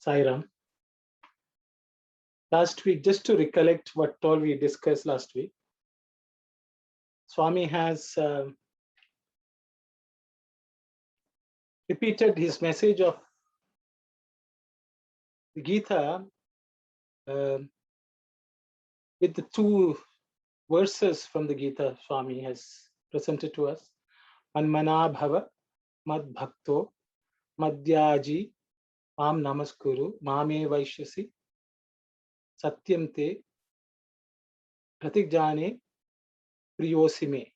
Sairam. Last week, just to recollect what all we discussed last week, Swami has repeated his message of the Gita with the two verses from the Gita Swami has presented to us. Manmana bhava mad bhakto madhyaji mam namaskuru mame vaishyasi satyam te pratikjane priyosime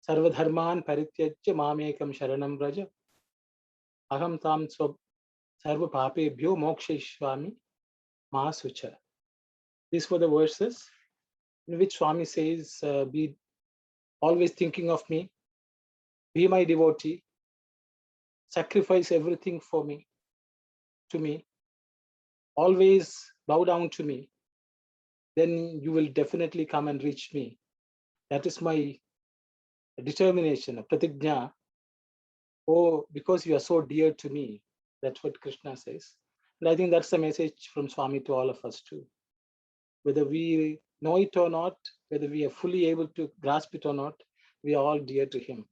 sarvadharman parityajya mamekam sharanam vraja aham tam sarva papebhyo mokshayishvami ma sucha. These were the verses in which Swami says, be always thinking of me, be my devotee, sacrifice everything for me, to me, always bow down to me, then you will definitely come and reach me. That is my determination, a pratigna. Oh, because you are so dear to me. That's what Krishna says. And I think that's the message from Swami to all of us too. Whether we know it or not, whether we are fully able to grasp it or not, we are all dear to him.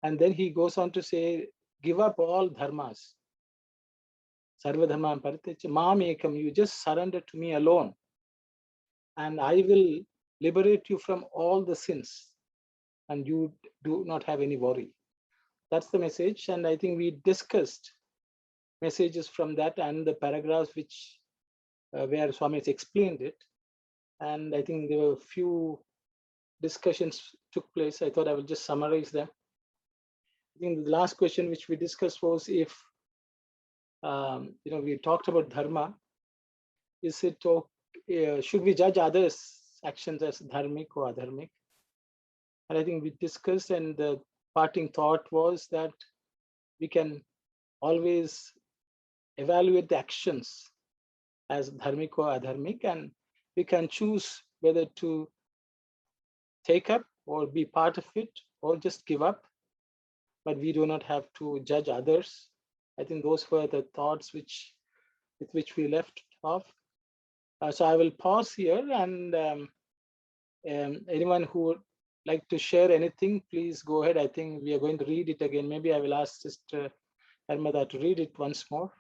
And then he goes on to say, give up all dharmas. Sarva dharma parityaja mam ekam, you just surrender to me alone. And I will liberate you from all the sins. And you do not have any worry. That's the message. And I think we discussed messages from that and the paragraphs which where Swami has explained it. And I think there were a few discussions took place. I thought I will just summarize them. I think the last question which we discussed was if, we talked about dharma. Is it, should we judge others' actions as dharmic or adharmic? And I think we discussed, and the parting thought was that we can always evaluate the actions as dharmic or adharmic, and we can choose whether to take up or be part of it or just give up. But we do not have to judge others. I think those were the thoughts with which we left off. So I will pause here, and anyone who would like to share anything, please go ahead. I think we are going to read it again. Maybe I will ask Sister Hermada to read it once more,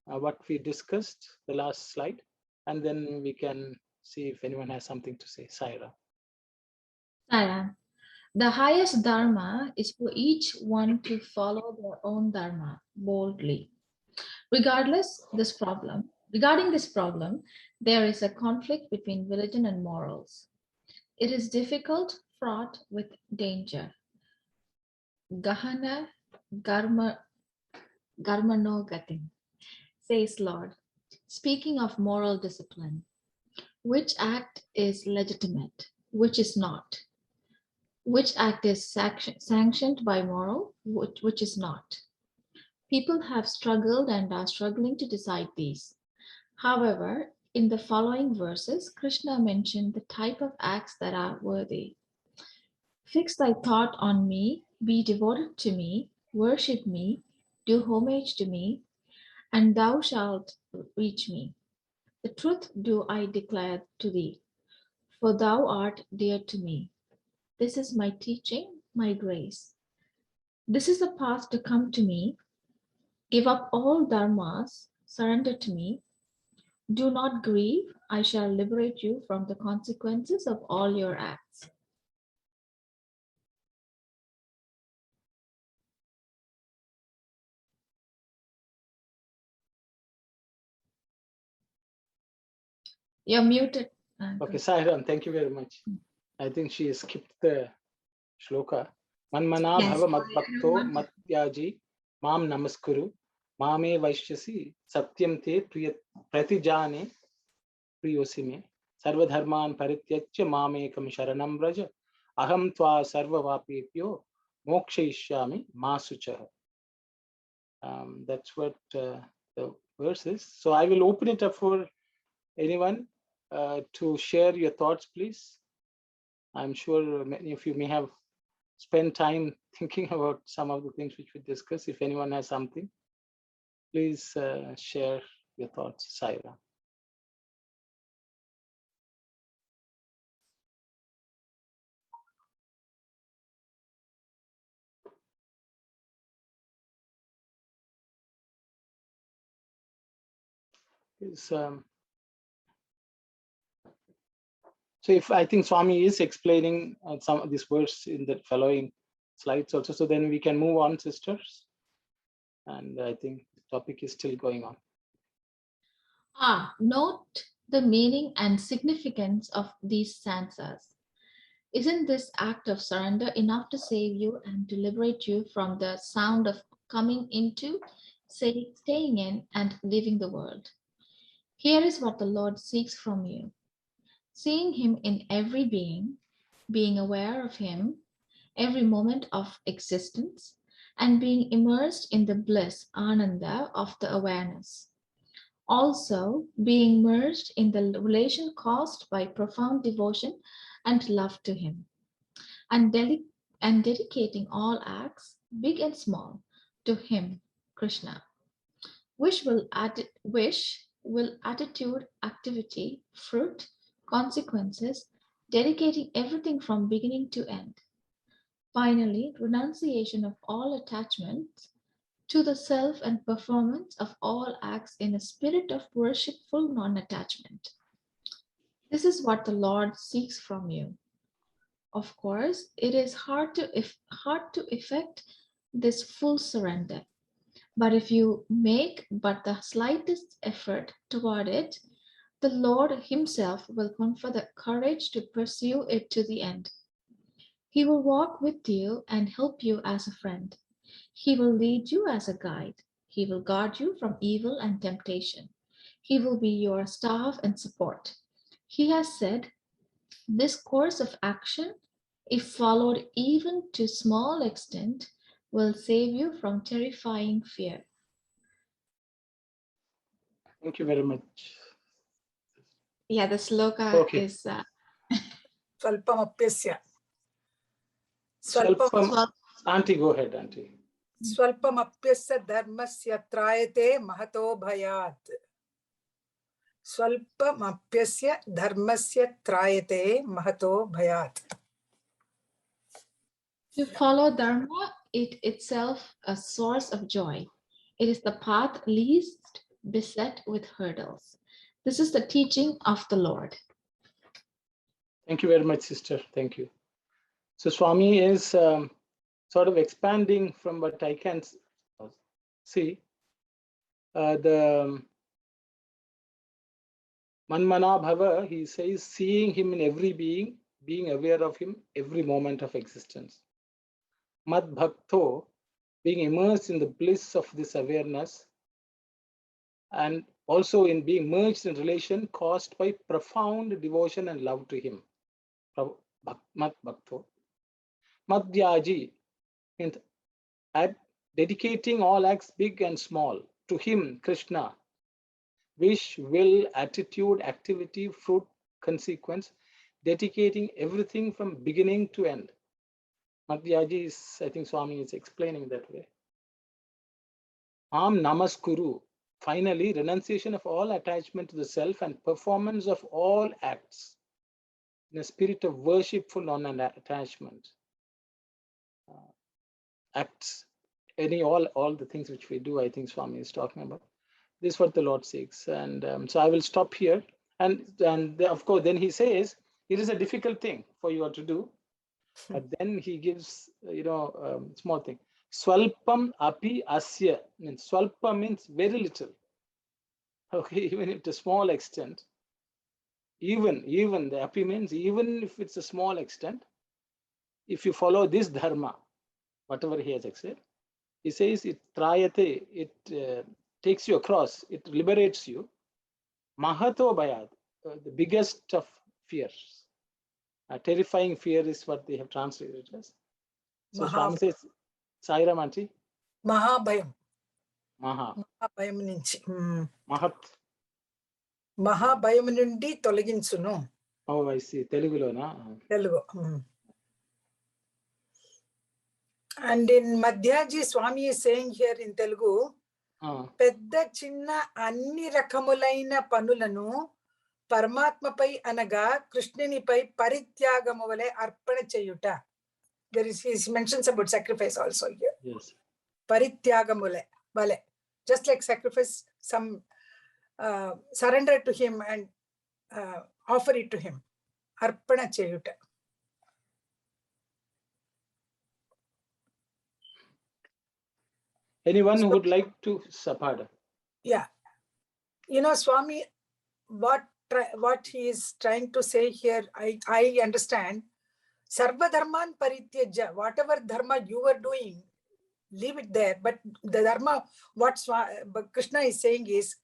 what we discussed, the last slide, and then we can see if anyone has something to say. Saira. Saira. The highest dharma is for each one to follow their own dharma boldly. Regarding this problem, there is a conflict between religion and morals. It is difficult, fraught with danger. Gahana garmano gatim, says Lord, speaking of moral discipline. Which act is legitimate, which is not? Which act is sanctioned by moral, which is not? People have struggled and are struggling to decide these. However, in the following verses, Krishna mentioned the type of acts that are worthy. Fix thy thought on me, be devoted to me, worship me, do homage to me, and thou shalt reach me. The truth do I declare to thee, for thou art dear to me. This is my teaching, my grace. This is the path to come to me. Give up all dharmas, surrender to me. Do not grieve, I shall liberate you from the consequences of all your acts. You're muted. Okay, Sairam, thank you very much. I think she skipped the shloka. Manmana bhava madbhakto matyaji Mam namaskuru. Mame vaishyasi. Satyam te pratijane priyosime. Sarvadharman parityajya mamekam sharanam vraja. Aham tva sarvavapepyo mokshayishyami masucha. That's what the verse is. So I will open it up for anyone to share your thoughts, please. I'm sure many of you may have spent time thinking about some of the things which we discussed. If anyone has something, please share your thoughts, Saira. So if I think Swami is explaining some of these words in the following slides also, so then we can move on, sisters. And I think the topic is still going on. Note the meaning and significance of these stanzas. Isn't this act of surrender enough to save you and to liberate you from the sound of coming into, staying in, and leaving the world? Here is what the Lord seeks from you. Seeing Him in every being, being aware of Him, every moment of existence, and being immersed in the bliss, ananda, of the awareness. Also, being merged in the relation caused by profound devotion and love to Him, and dedicating all acts, big and small, to Him, Krishna. Wish will attitude, activity, fruit, consequences, dedicating everything from beginning to end. Finally, renunciation of all attachments to the self and performance of all acts in a spirit of worshipful non-attachment. This is what the Lord seeks from you. Of course, it is hard to effect this full surrender. But if you make but the slightest effort toward it, the Lord Himself will confer the courage to pursue it to the end. He will walk with you and help you as a friend. He will lead you as a guide. He will guard you from evil and temptation. He will be your staff and support. He has said, this course of action, if followed even to small extent, will save you from terrifying fear. Thank you very much. Yeah, the sloka Okay. is Swalpamapyasya. Auntie, go ahead, Auntie. Swalpamapyasya dharmasya trayate mahato bhayat. Swalpamapyasya dharmasya trayate mahato bhayat. to follow Dharma, it itself a source of joy. It is the path least beset with hurdles. This is the teaching of the Lord. Thank you very much, sister. Thank you. So Swami is sort of expanding from what I can see. The Manmana Bhava, he says, seeing Him in every being, being aware of Him every moment of existence. Mad Bhakto, being immersed in the bliss of this awareness, and also in being merged in relation caused by profound devotion and love to Him. Mad Bhakto. Madhyaji, means at dedicating all acts big and small to Him, Krishna. Wish, will, attitude, activity, fruit, consequence, dedicating everything from beginning to end. Madhyaji is, I think Swami is explaining that way. Namaskuru, finally, renunciation of all attachment to the self and performance of all acts in a spirit of worshipful non-attachment. Acts, all the things which we do, I think Swami is talking about. This is what the Lord seeks. And so I will stop here. And of course, then he says, it is a difficult thing for you all to do. But then he gives, small thing. Swalpam api asya, means swalpa means very little. Okay, even if to a small extent, even the api means even if it's a small extent, if you follow this dharma, whatever he has said, He says it trayate, it takes you across, it liberates you. Mahato bhayat, the biggest of fears. A terrifying fear is what they have translated as. So Swami says, Sairam Auntie. Mahabhayam. Maha. Mahabhayam nunchi. Mahat. Mahabhayam nundi tolaginchuno. Oh, I see. Telugulo na. Telugu. And in Madhyaji, Swami is saying here in Telugu, Pedda chinna anni rakamulaina panulanu Paramatmapai anaga Krishninipai parityagamu vale arpana cheyuta. There is, he mentions about sacrifice also here. Yes. Parityagamule vale. Just like sacrifice, some surrender to him and offer it to him. Arpana cheyuta. Anyone who would like to support? Yeah. You know, Swami, what he is trying to say here, I understand. Sarva dharman parityaja, whatever dharma you were doing, leave it there. But the dharma, what Krishna is saying is,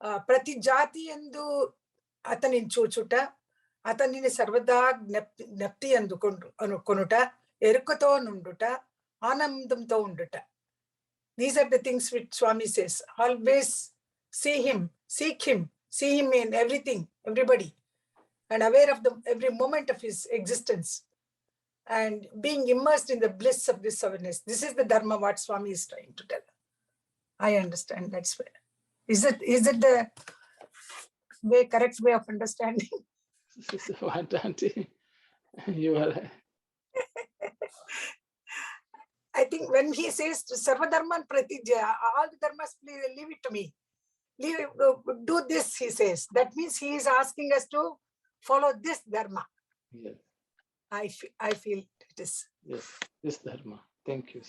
pratijati endu atanin chuchuta, atanini sarvada nepti endu konuta, erukato nunduta, anandamto unduta. These are the things which Swami says. Always see him, seek him, see him in everything, everybody, and aware of every moment of his existence, and being immersed in the bliss of this awareness. This is the dharma what Swami is trying to tell. I understand. That's way. Is it the correct way of understanding? What, Auntie? You are. I think when he says Sarva Dharman Pratijya, all the dharmas, leave it to me. Do this, he says. That means he is asking us to follow this dharma. Yes. I feel it is. Yes, this dharma. Thank you.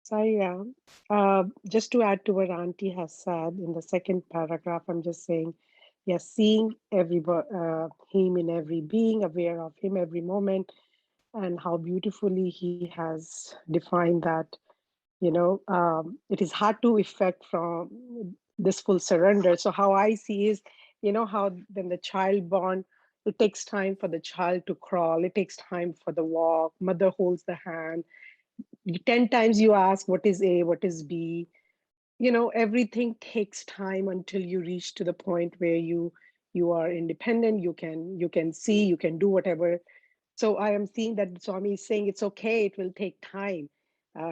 Sai, just to add to what Auntie has said in the second paragraph, I'm just saying, yes, seeing him in every being, aware of him every moment, and how beautifully he has defined that, it is hard to effect from this full surrender. So how I see is, how then the child born, it takes time for the child to crawl, it takes time for the walk, mother holds the hand, 10 times you ask what is A, what is B, everything takes time until you reach to the point where you are independent, you can see, you can do whatever. So I am seeing that Swami is saying it's okay, it will take time.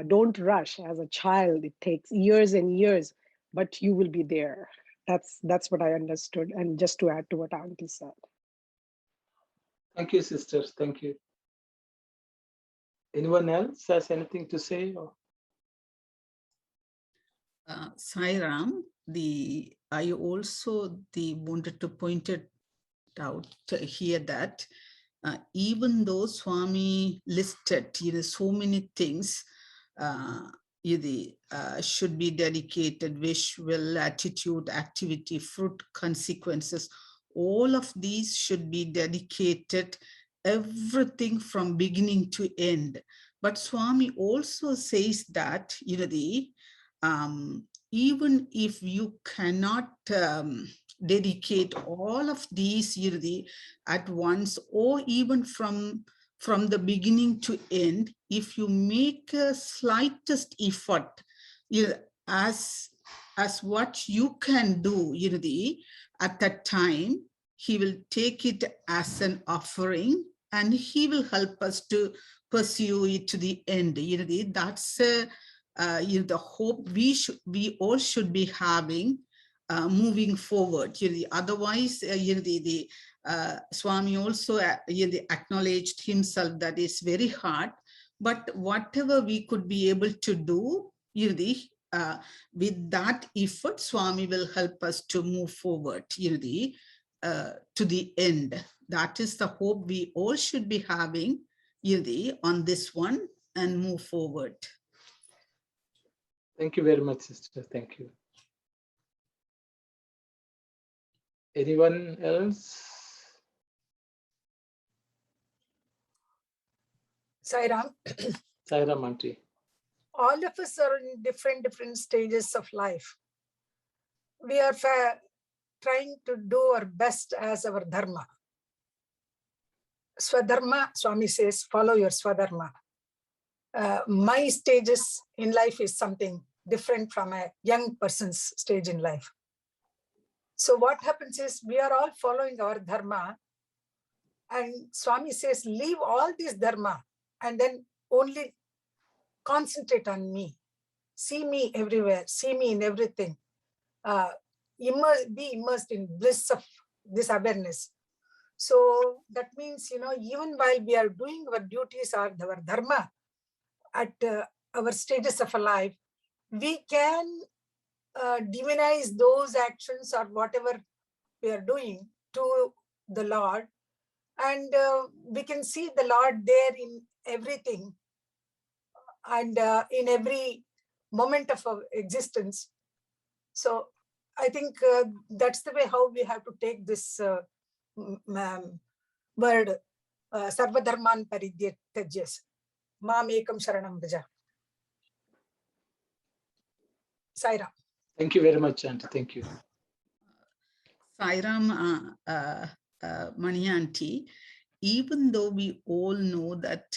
Don't rush as a child. It takes years and years, but you will be there. That's what I understood. And just to add to what Auntie said. Thank you, sisters. Thank you. Anyone else has anything to say? Sairam, I also wanted to point it out here that even though Swami listed so many things, should be dedicated, wish, will, attitude, activity, fruit, consequences, all of these should be dedicated, everything from beginning to end. But Swami also says that, even if you cannot dedicate all of these at once, or even from the beginning to end, if you make a slightest effort, as what you can do, at that time, he will take it as an offering and he will help us to pursue it to the end. That's the hope we all should be having moving forward. Otherwise, Swami also acknowledged himself that it's very hard, but whatever we could be able to do, with that effort, Swami will help us to move forward, to the end. That is the hope we all should be having, on this one, and move forward. Thank you very much, sister. Thank you. Anyone else? Sai Ram, Sairam, Auntie. all of us are in different stages of life. We are trying to do our best as our dharma. Swadharma, Swami says, follow your Swadharma. My stages in life is something different from a young person's stage in life. So what happens is we are all following our dharma, and Swami says, leave all this dharma and then only concentrate on me. See me everywhere, see me in everything. Be immersed in bliss of this awareness. So that means, even while we are doing our duties or our dharma at our stages of life, we can divinize those actions or whatever we are doing to the Lord. And we can see the Lord there in everything and in every moment of our existence. So I think that's the way how we have to take this word, Sarvadharman Parityajya, Mam Ekam Sharanam Vraja. Sai Ram. Thank you very much, Auntie. Thank you. Sai Ram, Mani Auntie, even though we all know that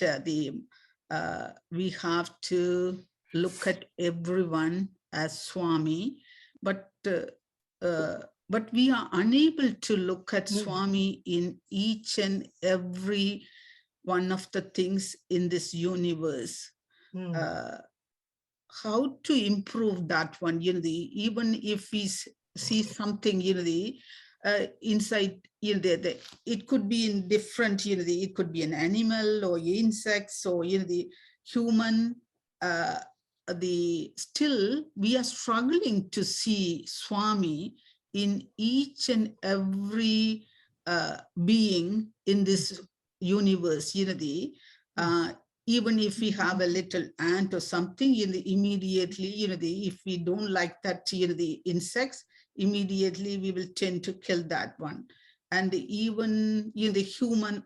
we have to look at everyone as Swami, but we are unable to look at Swami in each and every one of the things in this universe. How to improve that one, even if we see something, inside, it could be in different, it could be an animal or insects or, the human, still we are struggling to see Swami in each and every being in this universe, even if we have a little ant or something, immediately, if we don't like that, the insects, immediately we will tend to kill that one. And even the human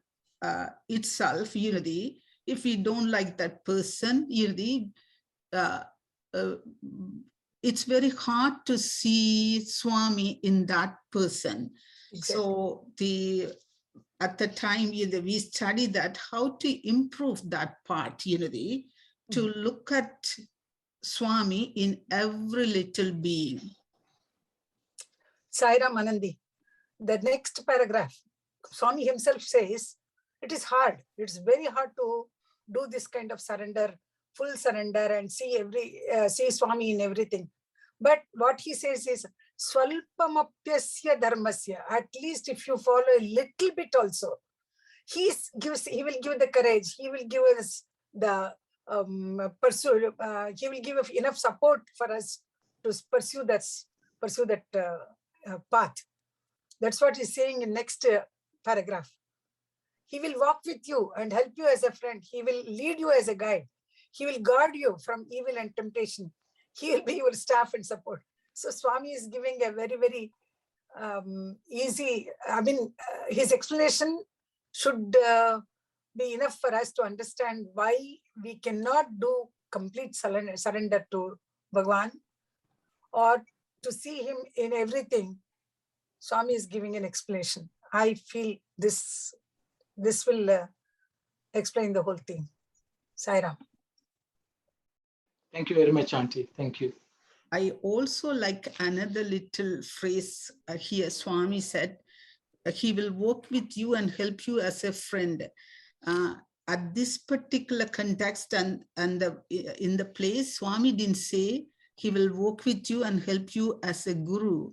itself, if we don't like that person, it's very hard to see Swami in that person. Exactly. So at the time, we study that, how to improve that part, to look at Swami in every little being. Sai Ram Anandi, the next paragraph, Swami himself says, it is hard. It's very hard to do this kind of surrender, full surrender, and see Swami in everything. But what he says is, Swalpamapyasya dharmasya, at least if you follow a little bit also, he will give the courage, he will give us the pursuit, he will give enough support for us to pursue that path. That's what he's saying in next paragraph. He will walk with you and help you as a friend. He will lead you as a guide. He will guard you from evil and temptation. He will be your staff and support. So Swami is giving a very, very easy, his explanation should be enough for us to understand why we cannot do complete surrender to Bhagawan, or to see him in everything. Swami is giving an explanation. I feel this will explain the whole thing. Sai Ram. Thank you very much, Auntie. Thank you. I also like another little phrase here. Swami said, he will work with you and help you as a friend. At this particular context and in the place, Swami didn't say he will work with you and help you as a guru.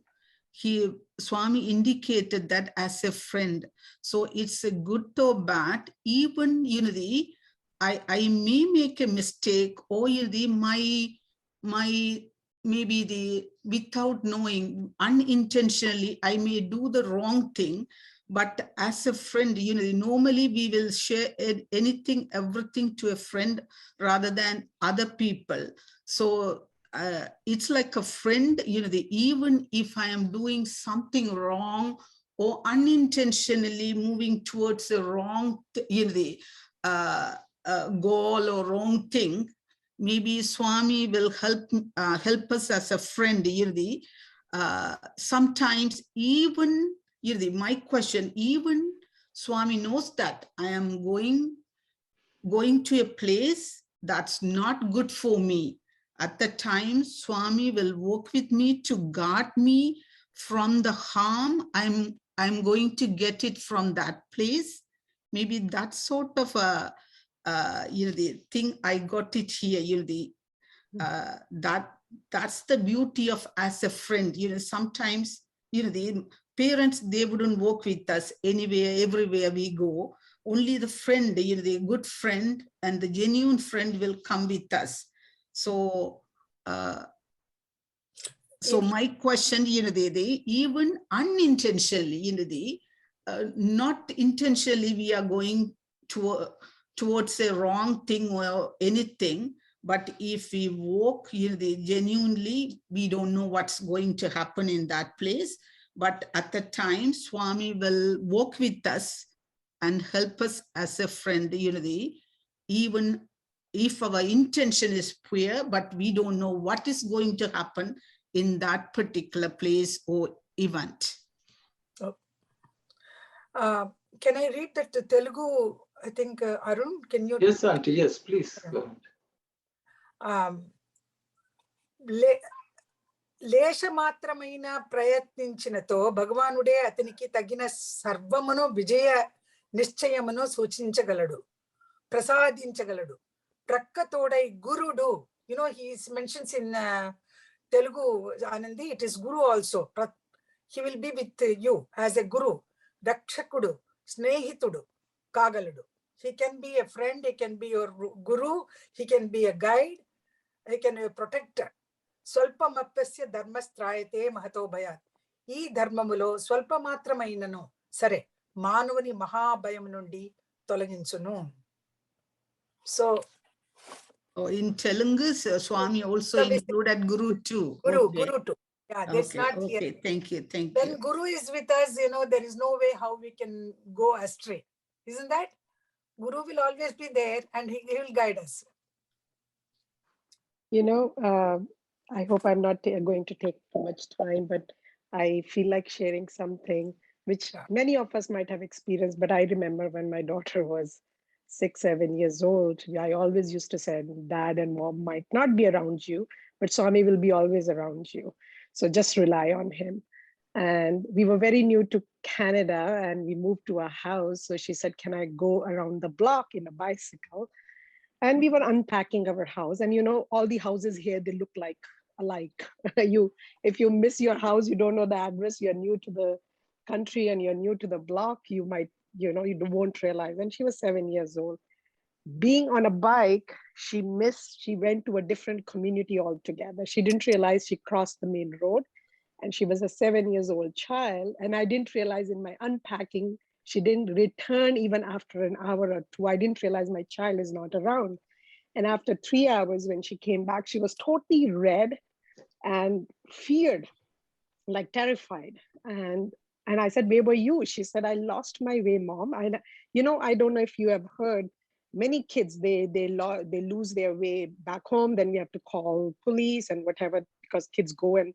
Swami indicated that as a friend. So it's a good or bad, even I may make a mistake, or maybe without knowing, unintentionally, I may do the wrong thing. But as a friend, normally we will share everything to a friend rather than other people. So it's like a friend, even if I am doing something wrong or unintentionally moving towards the wrong, goal or wrong thing, maybe Swami will help us as a friend. Sometimes even my question, even Swami knows that I am going to a place that's not good for me. At the time, Swami will work with me to guard me from the harm I'm going to get it from that place. Maybe that sort of a the thing I got it here. That's the beauty of as a friend. Sometimes the parents, they wouldn't work with us anywhere, everywhere we go. Only the friend, the good friend and the genuine friend will come with us. So my question, they even unintentionally, not intentionally we are going towards a wrong thing or anything, but if we walk, genuinely, we don't know what's going to happen in that place. But at the time, Swami will walk with us and help us as a friend, even if our intention is pure, but we don't know what is going to happen in that particular place or event. Can I read that Telugu? I think Arun, can you? Yes, Auntie. Yes, please. Go ahead. లేశమాత్రమైన ప్రయత్నించినతో భగవానుడే అతనికి తగిన సర్వమును విజయ నిశ్చయమును సూచించగలడు, ప్రసాదించగలడు. ప్రక్కతోడై గురుడు, he mentions in Telugu, Anandi, it is Guru also. He will be with you as a Guru. Rakshakudu, Snehitudu, Kagaladu. He can be a friend, he can be your Guru, he can be a guide, he can be a protector. స్వల్పమప్యస్య ధర్మస్త్రాయతే Mahato భయాత్. ఈ ధర్మములో స్వల్పమాత్రమైనను సరే మానవుని మహాభయం నుండి తొలగించును. So in Telugu, Swami also included Guru too. Guru too. Yeah, that's not here. Thank you. When Guru is with us, there is no way how we can go astray. Isn't that? Guru will always be there and he will guide us. I hope I'm not going to take too much time, but I feel like sharing something which many of us might have experienced. But I remember when my daughter was 6-7 years old, I always used to say, Dad and Mom might not be around you, but Swami will be always around you. So just rely on him. And we were very new to Canada and we moved to a house. So she said, can I go around the block in a bicycle? And we were unpacking our house. And all the houses here, they look like alike. If you miss your house, you don't know the address, you're new to the country and you're new to the block, you might, you won't realize. And she was 7 years old. Being on a bike, she went to a different community altogether. She didn't realize she crossed the main road, and she was a 7 years old child. And I didn't realize in my unpacking, she didn't return even after an hour or two. I didn't realize my child is not around. And after 3 hours, when she came back, she was totally red and feared, like terrified. And I said, where were you? She said, I lost my way, Mom. I don't know if you have heard, many kids, they lose their way back home. Then we have to call police and whatever, because kids go and,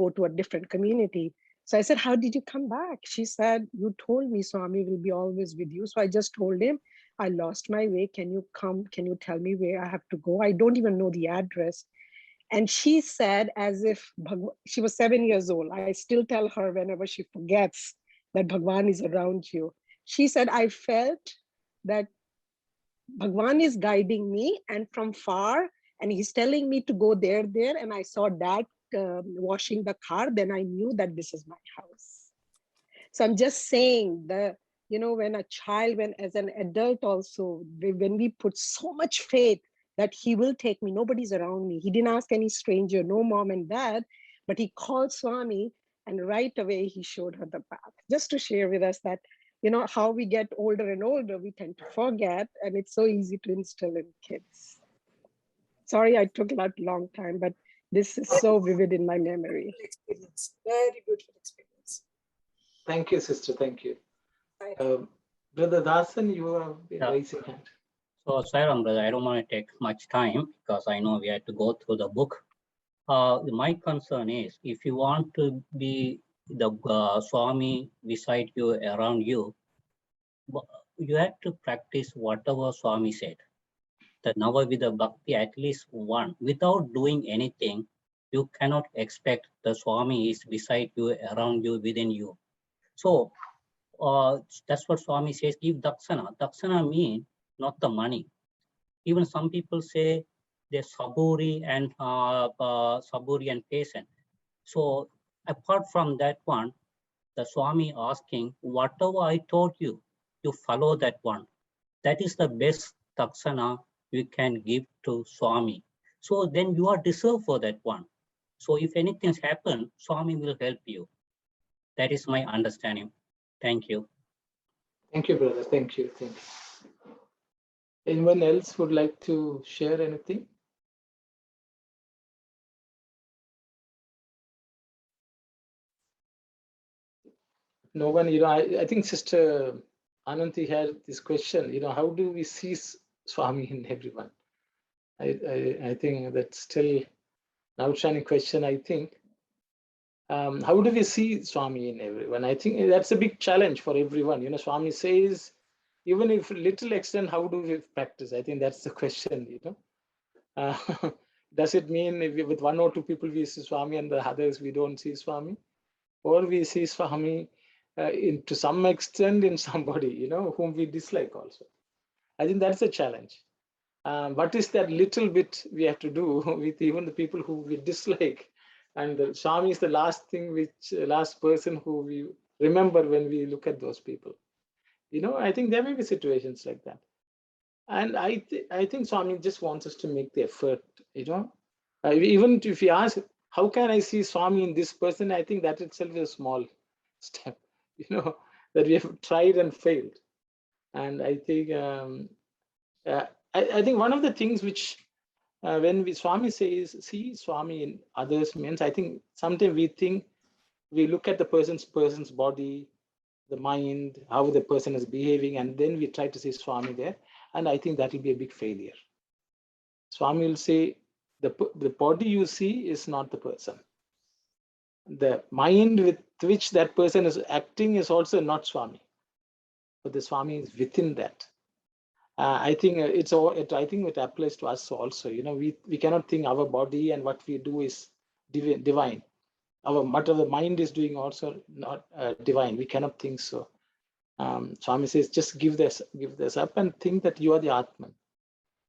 go to a different community. So I said, how did you come back? She said, you told me Swami will be always with you. So I just told him, I lost my way. Can you come? Can you tell me where I have to go? I don't even know the address. And she said, as if she was 7 years old. I still tell her whenever she forgets that Bhagawan is around you. She said, I felt that Bhagawan is guiding me and from far, and he's telling me to go there. And I saw Dad washing the car. Then I knew that this is my house. So I'm just saying when a child, as an adult also, when we put so much faith that he will take me, nobody's around me. He didn't ask any stranger, no mom and dad, but he called Swami and right away he showed her the path. Just to share with us that, how we get older and older, we tend to forget, and it's so easy to instill in kids. Sorry, I took a long time, but this is so vivid in my memory. Very beautiful experience. Thank you, sister. Thank you. Brother Dasan, you have been raising hand. So, Sairam, brother, I don't want to take much time because I know we have to go through the book. My concern is if you want to be the Swami beside you, around you, you have to practice whatever Swami said. The Navavida Bhakti, at least one, without doing anything, you cannot expect the Swami is beside you, around you, within you. So that's what Swami says, give Dakshana. Dakshana means not the money. Even some people say they're saburi and patient. So apart from that one, the Swami asking, whatever I taught you, you follow that one. That is the best Dakshana you can give to Swami. So then you are deserved for that one. So if anything's happened, Swami will help you. That is my understanding. Thank you. Thank you, brother. Thank you. Thank you. Anyone else would like to share anything? No one, I think Sister Ananti had this question, how do we see Swami in everyone? I think that's still an outstanding question, I think. How do we see Swami in everyone? I think that's a big challenge for everyone. Swami says, even if little extent, how do we practice? I think that's the question, Does it mean if with one or two people we see Swami and the others we don't see Swami? Or we see Swami to some extent in somebody, whom we dislike also. I think that's a challenge. What is that little bit we have to do with even the people who we dislike? And the Swami is the last person who we remember when we look at those people. I think there may be situations like that. And I think Swami just wants us to make the effort, even if you ask, how can I see Swami in this person? I think that itself is a small step, that we have tried and failed. And I think, I think one of the things which, when Swami says, see Swami in others means, I think sometimes we look at the person's body, the mind, how the person is behaving, and then we try to see Swami there. And I think that will be a big failure. Swami will say, the body you see is not the person. The mind with which that person is acting is also not Swami. But the Swami is within that. I think I think it applies to us also. We cannot think our body and what we do is divine. What the mind is doing also not divine. We cannot think so. Swami says, just give this up and think that you are the Atman.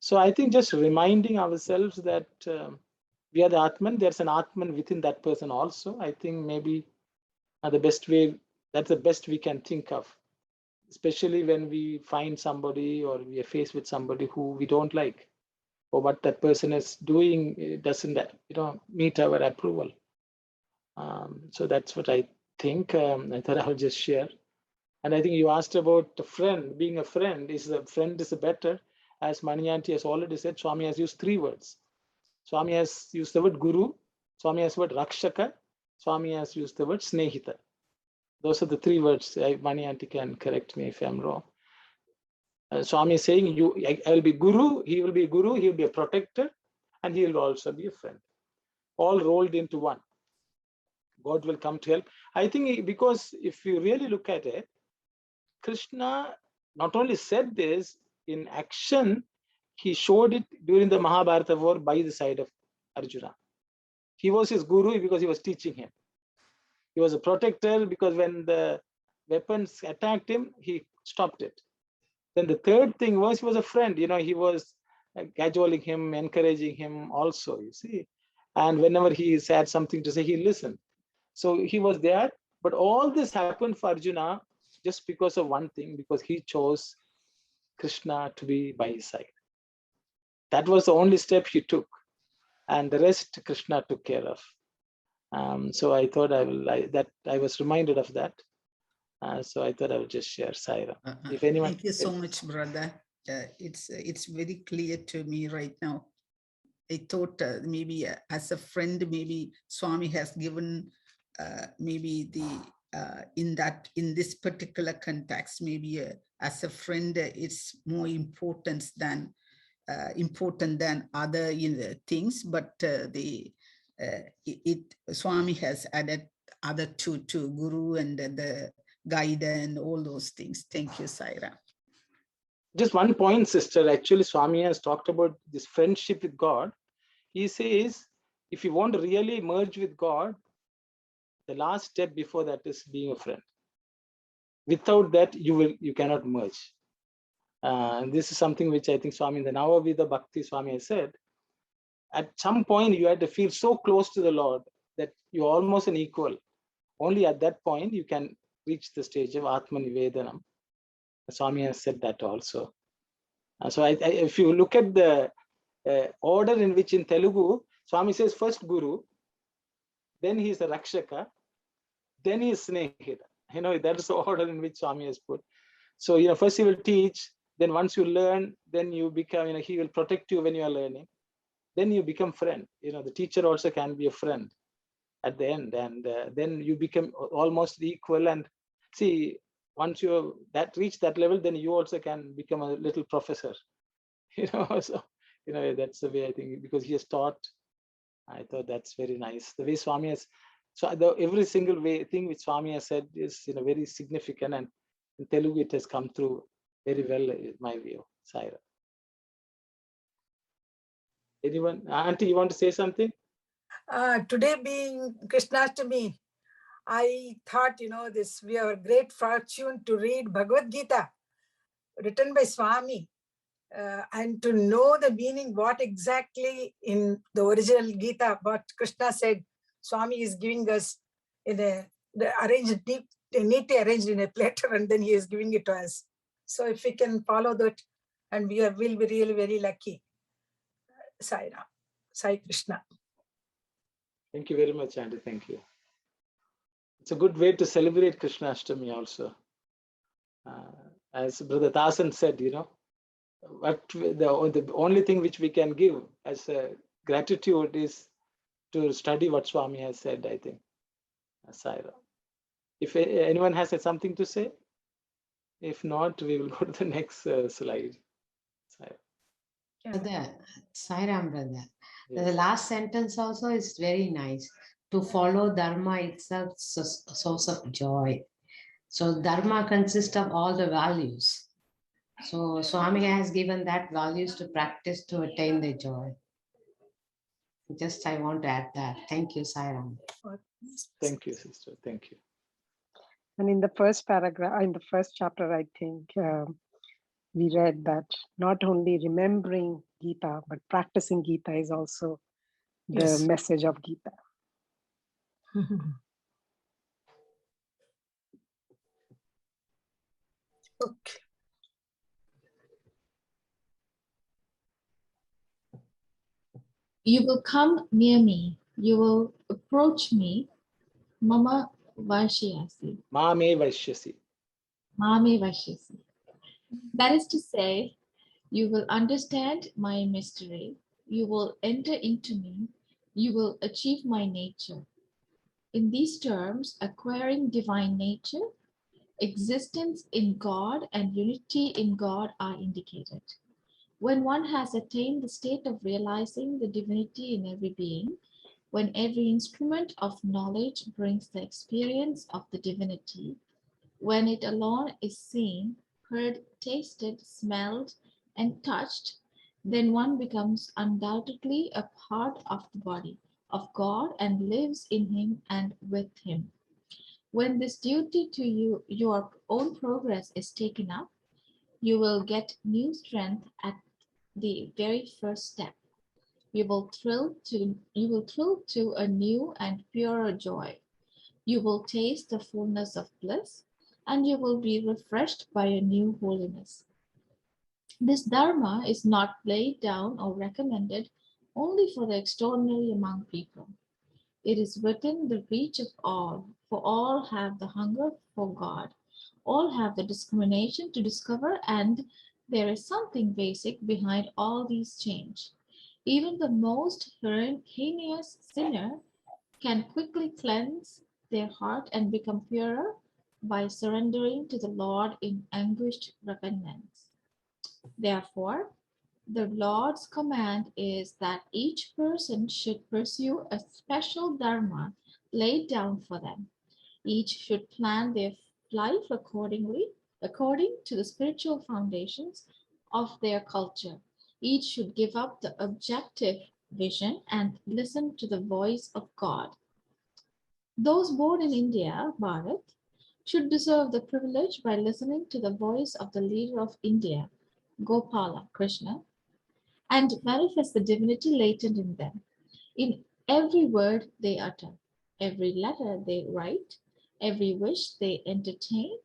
So I think just reminding ourselves that we are the Atman, there's an Atman within that person also. I think maybe the best way, that's the best we can think of, especially when we find somebody or we are faced with somebody who we don't like, or what that person is doing doesn't meet our approval. So that's what I think. I thought I would just share. And I think you asked about a friend, being a friend. Is a friend is better? As Maniyanti has already said, Swami has used 3 words. Swami has used the word Guru, Swami has used the word Rakshaka, Swami has used the word Snehita. Those are the 3 words. Maniyanti can correct me if I'm wrong. Swami is saying, I will be Guru, he will be a Guru, he will be a protector, and he will also be a friend. All rolled into one. God will come to help. I think because if you really look at it, Krishna not only said this in action, he showed it during the Mahabharata war by the side of Arjuna. He was his guru because he was teaching him. He was a protector because when the weapons attacked him, he stopped it. Then the third thing was he was a friend. He was cajoling him, encouraging him also, you see. And whenever he had something to say, he listened. So he was there. But all this happened for Arjuna just because of one thing, because he chose Krishna to be by his side. That was the only step he took, and the rest Krishna took care of. So I thought I was reminded of that. So I thought I would just share, Saira. If anyone, thank you so much, brother. It's very clear to me right now. I thought maybe as a friend, maybe Swami has given maybe the in this particular context, maybe as a friend, it's more important than other things. But Swami has added other two to Guru and the guide and all those things. Thank you, Saira. Just one point, sister. Actually, Swami has talked about this friendship with God. He says, if you want to really merge with God, the last step before that is being a friend. Without that, you cannot merge. And this is something which I think Swami in the Navavida Bhakti Swami has said. At some point, you had to feel so close to the Lord that you're almost an equal. Only at that point, you can reach the stage of Atma Nivedanam. Swami has said that also. So if you look at the order in which in Telugu, Swami says first Guru, then he is a Rakshaka, then he is Snehita. That's the order in which Swami has put. So, first he will teach, then once you learn, then you become, he will protect you when you are learning. Then you become friend. The teacher also can be a friend at the end. And then you become almost equal. And see, once you reach that level, then you also can become a little professor. So, that's the way I think, because he has taught. I thought that's very nice. The way Swami has, every single thing which Swami has said is very significant, and in Telugu it has come through very well, in my view. Saira. Anyone? Auntie, you want to say something? Today being Krishnashtami, I thought, we have a great fortune to read Bhagavad Gita, written by Swami, and to know the meaning, what exactly in the original Gita, what Krishna said, Swami is giving us in neatly arranged in a platter, and then he is giving it to us. So if we can follow that, and we'll be really very lucky. Sai Ram, Sai Krishna. Thank you very much, Auntie. Thank you. It's a good way to celebrate Krishna Ashtami also. As Brother Tasan said, what the only thing which we can give as a gratitude is to study what Swami has said, I think. Saira. If anyone has something to say, if not, we will go to the next slide. Saira. Brother, Sai Ram, brother. The last sentence also is very nice. To follow Dharma itself is a source of joy. So Dharma consists of all the values. So Swami has given that values to practice to attain the joy. Just I want to add that. Thank you, Sai Ram. Thank you, sister. Thank you. And in the first paragraph, in the first chapter, I think we read that not only remembering Gita, but practicing Gita is also the message of Gita. Okay. You will come near me. You will approach me. Mama Vashyasi. Mame Vashyasi. Mame Vashyasi. That is to say, you will understand my mystery. You will enter into me. You will achieve my nature. In these terms, acquiring divine nature, existence in God and unity in God are indicated. When one has attained the state of realizing the divinity in every being, when every instrument of knowledge brings the experience of the divinity, when it alone is seen, heard, tasted, smelled, and touched, then one becomes undoubtedly a part of the body of God and lives in him and with him. When this duty to you, your own progress is taken up, you will get new strength at the very first step. You will thrill to a new and purer joy. You will taste the fullness of bliss, and you will be refreshed by a new holiness. This Dharma is not laid down or recommended only for the extraordinary among people. It is within the reach of all, for all have the hunger for God. All have the discrimination to discover, and there is something basic behind all these change. Even the most heinous sinner can quickly cleanse their heart and become purer by surrendering to the Lord in anguished repentance. Therefore, the Lord's command is that each person should pursue a special dharma laid down for them. Each should plan their life according to the spiritual foundations of their culture. Each should give up the objective vision and listen to the voice of God. Those born in India, Bharat, should deserve the privilege by listening to the voice of the leader of India, Gopala, Krishna, and manifest the divinity latent in them, in every word they utter, every letter they write, every wish they entertain,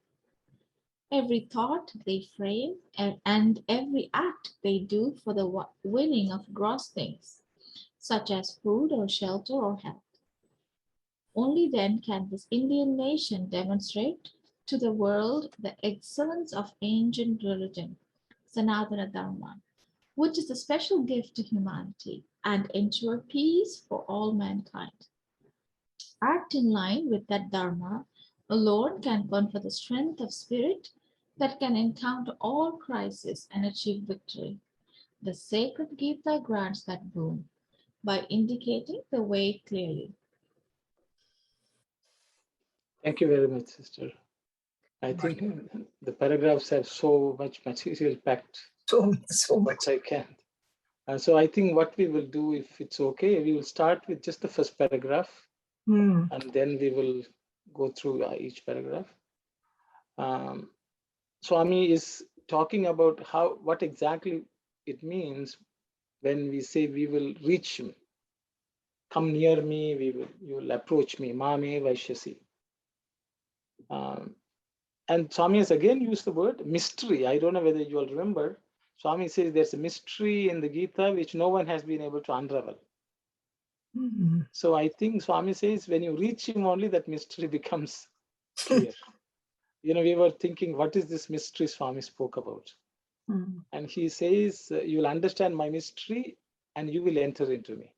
every thought they frame, and every act they do for the winning of gross things, such as food or shelter or health. Only then can this Indian nation demonstrate to the world the excellence of ancient religion, Sanatana Dharma, which is a special gift to humanity, and ensure peace for all mankind. Act in line with that Dharma alone can confer the strength of spirit that can encounter all crises and achieve victory. The sacred Geetha grants that boon by indicating the way clearly. Thank you very much, sister. I think the paragraphs have so much material packed. So much. I can't. So I think what we will do, if it's okay, we will start with just the first paragraph, and then we will go through each paragraph. Swami is talking about what exactly it means when we say we will reach him. Come near me, you will approach me. Mame Vaishyasi. And Swami has again used the word mystery. I don't know whether you all remember. Swami says there's a mystery in the Gita which no one has been able to unravel. So I think Swami says when you reach him only, that mystery becomes clear. We were thinking, what is this mystery Swami spoke about? And he says, you will understand my mystery and you will enter into me.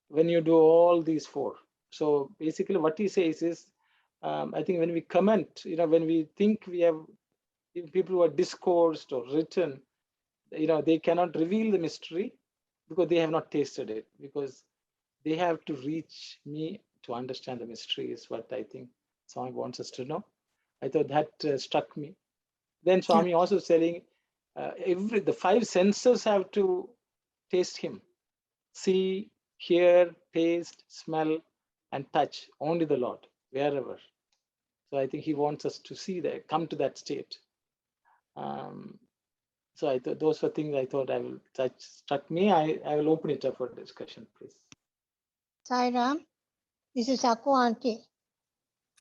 When you do all these four. So basically what he says is, I think when we comment, when we think we have people who are discoursed or written, they cannot reveal the mystery because they have not tasted it, because they have to reach me to understand the mystery is what I think Swami wants us to know. I thought that struck me. Then Swami also saying, the five senses have to taste him. See, hear, taste, smell, and touch. Only the Lord, wherever. So I think he wants us to see that, come to that state. So I thought those were things I thought struck me. I will open it up for discussion, please. Sai Ram, this is Aku Auntie.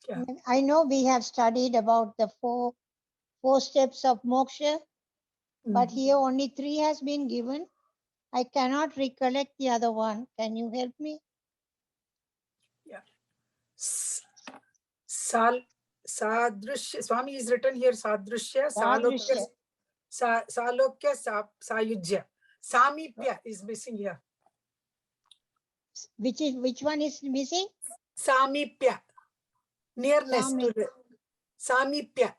Yeah. I know we have studied about the four steps of moksha, but here only 3 has been given. I cannot recollect the other one. Can you help me? Yeah. Sadrushya. Swami is written here. Sadrushya, Salokya, Salokya, Sayujya. Samipya is missing here. Which one is missing? Samipya. Nearness to the Samipya.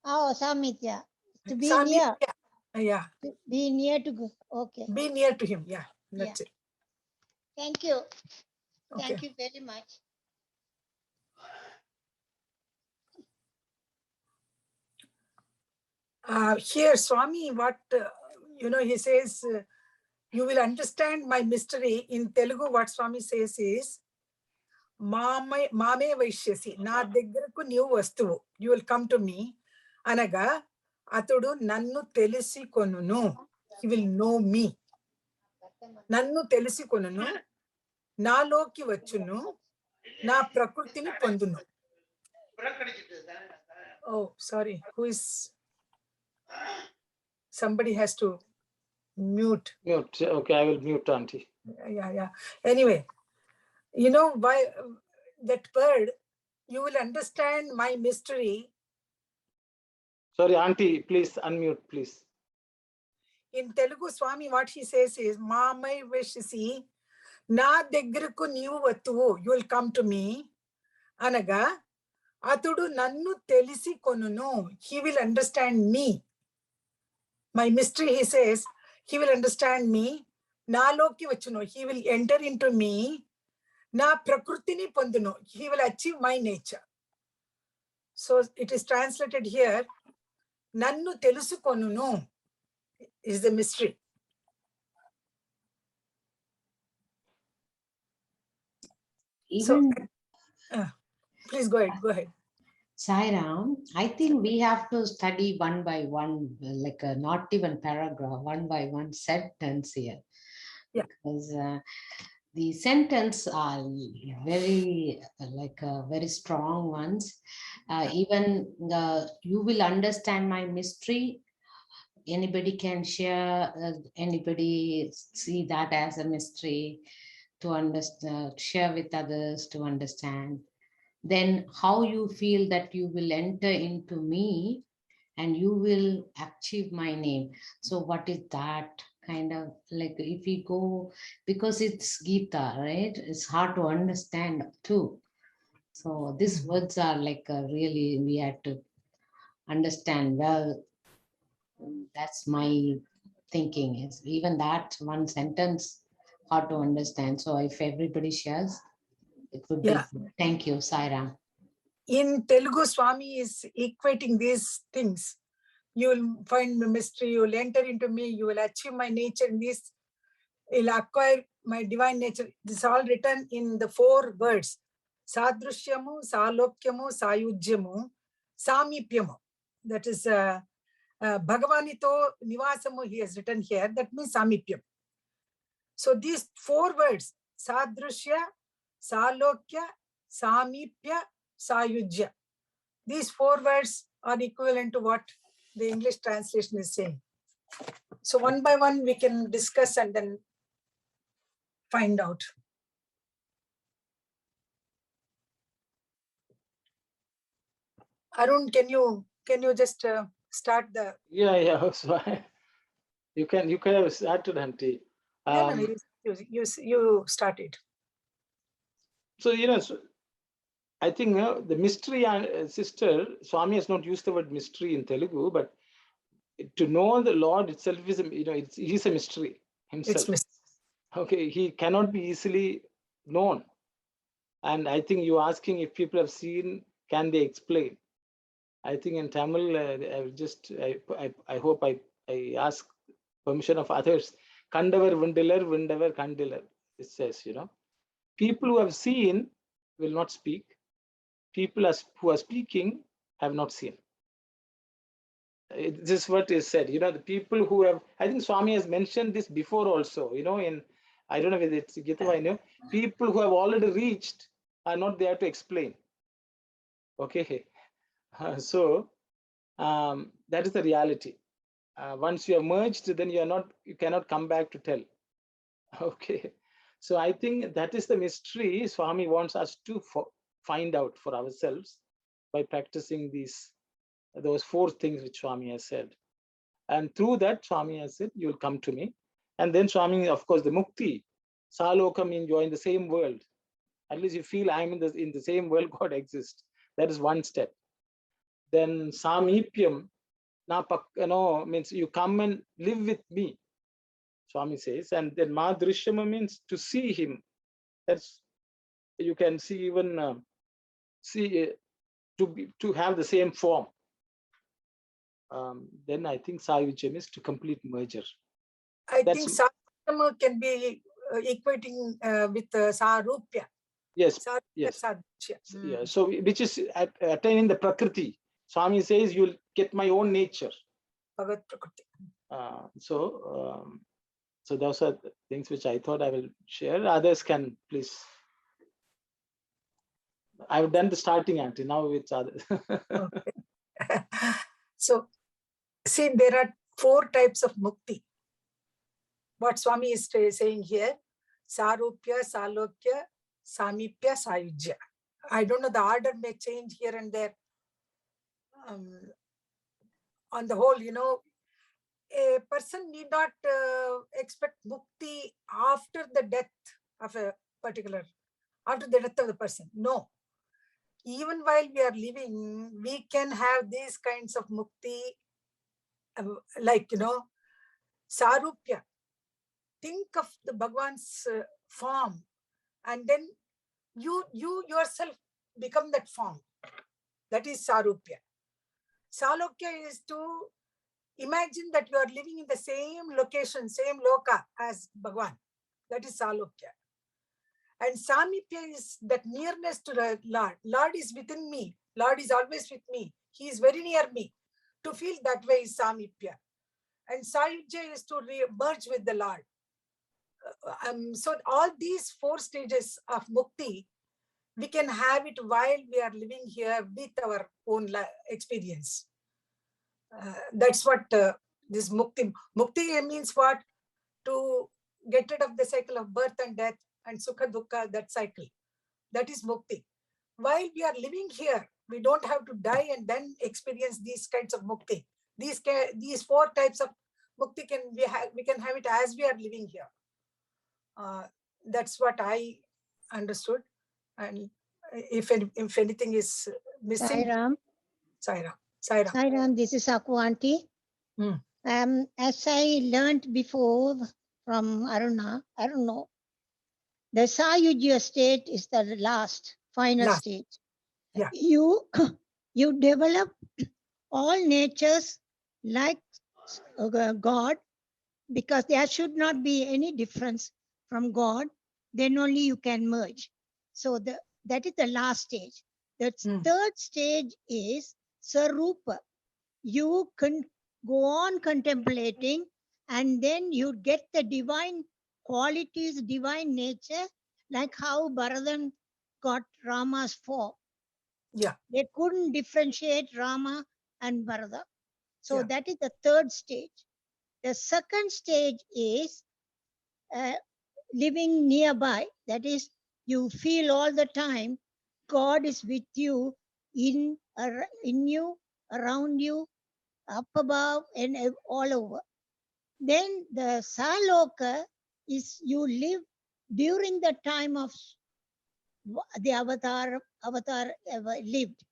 Oh, Samitya. To be Samipya. near. Yeah. To be near to go. Okay. Be near to him. Yeah. That's it. Thank you. Okay. Thank you very much. Here, Swami, what, he says, you will understand my mystery. In Telugu, what Swami says is, Mame Vaishyasi, na deggaraku new vastuvu. You will come to me. Anaga, atudu nannu telisi konunu. He will know me. Nannu telisi konunu. Naloki vachunu. Na prakrutini pondunu. Oh, sorry. Who is... Somebody has to mute. Mute. Okay, I will mute, Auntie. Yeah. Anyway, why that word, you will understand my mystery. Sorry, Auntie, please unmute, please. In Telugu, Swami, what he says is, Mamai Veshisi, na deggaraku neevu vattuvu. You will come to me. అనగా అతడు నన్ను తెలిసి కొనును. He will understand me. My mystery, he says, he will understand me. నాలోకి వచ్చును. He will enter into me. నా ప్రకృతిని పొందును. He will achieve my nature. So it is translated here, నన్ను తెలుసుకొనును is the mystery. Even Please go ahead. Sai Ram, I think we have to study one by one, like not even paragraph, one by one sentence here. Yeah. Because the sentence are very very strong ones. Even you will understand my mystery. Anybody can share, anybody see that as a mystery to understand, share with others to understand. Then how you feel that you will enter into me and you will achieve my name. So what is that kind of, like, if we go, because it's Geetha, right? It's hard to understand too. So these words are like really, we had to understand well. That's my thinking, is even that one sentence hard to understand. So if everybody shares, it would be good. Thank you, Sai Ram. In Telugu, Swami is equating these things. You will find the mystery, you will enter into me, you will achieve my nature in this, you will acquire my divine nature. This is all written in the 4 words. Sadrusyamu, Salokyamu, Sayujyamu, Samipyamu. That is Bhagavanito Nivasamu, he has written here. That means Samipyam. So these 4 words, Sadrushya, Salokya, Samipya, Sayujya. These 4 words are equivalent to what the English translation is saying. So one by one we can discuss and then find out. Arun, can you just start the? Yeah. So you can have started, Auntie. No, you started. So so I think the mystery, sister Swami has not used the word mystery in Telugu, but to know the Lord itself is he's a mystery himself. It's mystery. Okay, he cannot be easily known. And I think you're asking if people have seen, can they explain? I think in Tamil, I hope I ask permission of others. Kandavar Vindilar, Vindavar Kandilar, it says, people who have seen will not speak. People who are speaking have not seen. This is what is said. The people who have, I think Swami has mentioned this before also, in, I don't know whether it's Geetha Vahini, people who have already reached are not there to explain. Okay. So that is the reality. Once you have merged, then you cannot come back to tell. Okay. So I think that is the mystery Swami wants us to find out for ourselves by practicing those 4 things which Swami has said. And through that, Swami has said, you will come to me. And then Swami, of course, the Mukti, Saloka means you're in the same world. At least you feel I'm in the same world God exists. That is one step. Then Samipyam, means you come and live with me, Swami says. And then Madrishyama means to see him. That's, you can see even to have the same form. Then I think Sayujyam is to complete merger. Think Satyama can be equating with Sarupya. Yes. Sarupya, yes. Sadhya. Yeah. So which is attaining the Prakriti. Swami says you'll get my own nature. Bhagat Prakriti. So those are the things which I thought I will share. Others can please. I've done the starting, Auntie. Now it's others. Okay. So, see, there are 4 types of mukti. What Swami is saying here, Sarupya, Salokya, Samipya, Sayujya. I don't know, the order may change here and there. On the whole, a person need not expect mukti after the death of a particular, after the death of the person. No. even while we are living, we can have these kinds of mukti, like, sarupya. Think of the Bhagavan's form, and then you yourself become that form. That is sarupya. Salokya is to imagine that you are living in the same location, same loka as Bhagavan. That is salokya. And samipya is that nearness to the Lord. Lord is within me. Lord is always with me. He is very near me. To feel that way is samipya. And sayujya is to merge with the Lord. So all these 4 stages of mukti, we can have it while we are living here with our own experience. That's what this mukti. Mukti means what? To get rid of the cycle of birth and death and sukha dukkha, that cycle. That is mukti. While we are living here, we don't have to die and then experience these kinds of mukti. These 4 types of mukti we can have it as we are living here. That's what I understood. And if anything is missing, Sairam. Sairam. Sairam, this is Aku Aunty. As I learned before from Aruna, I don't know, the Sayujya state is the last, final stage. Yeah. You develop all natures like God, because there should not be any difference from God. Then only you can merge. So that is the last stage. The third stage is Sarupa. You can go on contemplating, and then you get the divine qualities, divine nature, like how Bharadan got Rama's form. Yeah. They couldn't differentiate Rama and Bharata. So Yeah. that is the third stage. The second stage is living nearby. That is, you feel all the time God is with you, in you, around you, up above, and all over. Then the Saloka is you live during the time of the avatar ever lived.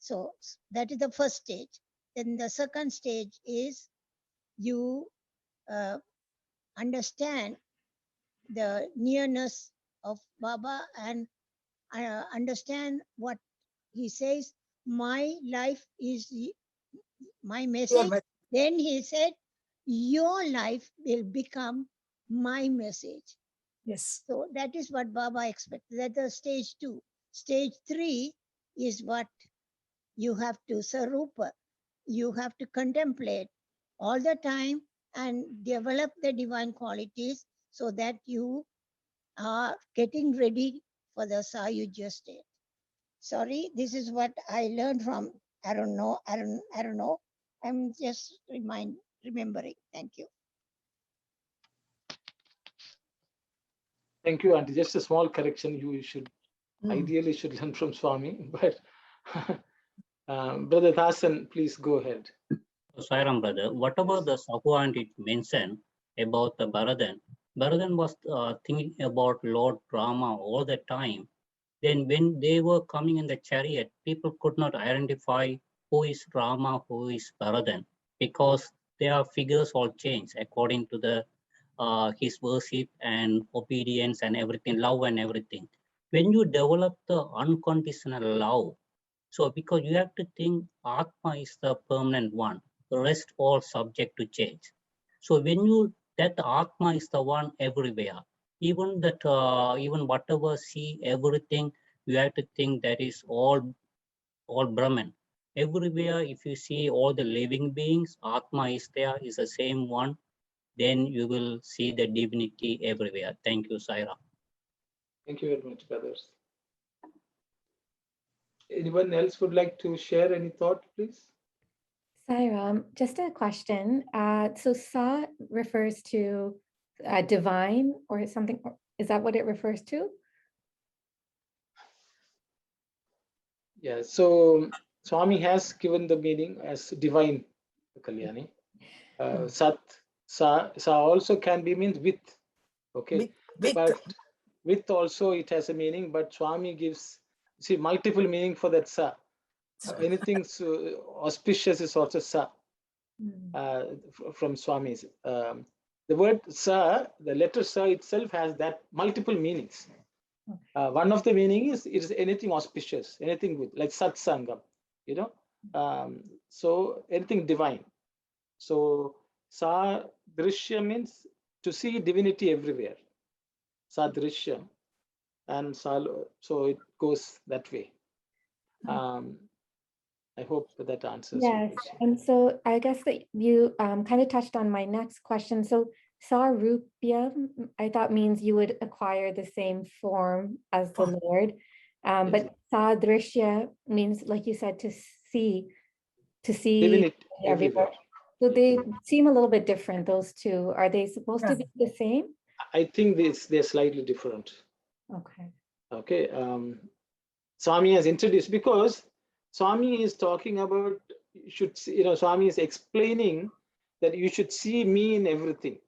So that is the first stage. Then the second stage is you understand the nearness of Baba and understand what he says. My life is my message. Then he said, your life will become my message. Yes. So that is what Baba expected. That's the stage 2. Stage 3 is what you have to sarupa. You have to contemplate all the time and develop the divine qualities so that you are getting ready for the Sayujya state. Sorry, this is what I learned from, I don't know. I'm just remembering. Thank you. Thank you, Auntie. Just a small correction. You should ideally should learn from Swami, but Brother Dasan, please go ahead. Sairam brother, whatever the Sahu Aunty mentioned about the Bharadan, Bharadan was thinking about Lord Rama all the time. Then when they were coming in the chariot, people could not identify who is Rama, who is Bharadan, because their figures all changed according to the his worship and obedience and everything, love and everything. When you develop the unconditional love, so because you have to think Atma is the permanent one, the rest all subject to change. So when you, that Atma is the one everywhere, even that, even whatever see everything, you have to think that is all Brahman. Everywhere, if you see all the living beings, Atma is there, is the same one, then you will see the divinity everywhere. Thank you, Saira. Thank you very much, brothers. Anyone else would like to share any thought, please? Sairam, just a question. So Sa refers to divine or something. Is that what it refers to? Yeah, so Swami has given the meaning as divine, Kalyani. Sat, Sa also can be means with, okay? But with also it has a meaning, but Swami gives See, multiple meaning for that sa. Anything auspicious is also sa from Swamis. The word sa, the letter sa itself has that multiple meanings. One of the meaning is it is anything auspicious, anything good, like satsangam, so anything divine. So sa drishya means to see divinity everywhere. Sa drishya, and so it goes that way. I hope that answers your Yes, question. and so I guess that you kind of touched on my next question. So sarupya, I thought means you would acquire the same form as the Lord. But sadrishya means, like you said, to see Divinity everywhere. everywhere. So they seem a little bit different, those two. Are they supposed to be the same? I think they're slightly different. Okay. Okay. Swami has introduced, because Swami is talking about, Swami is explaining that you should see me in everything.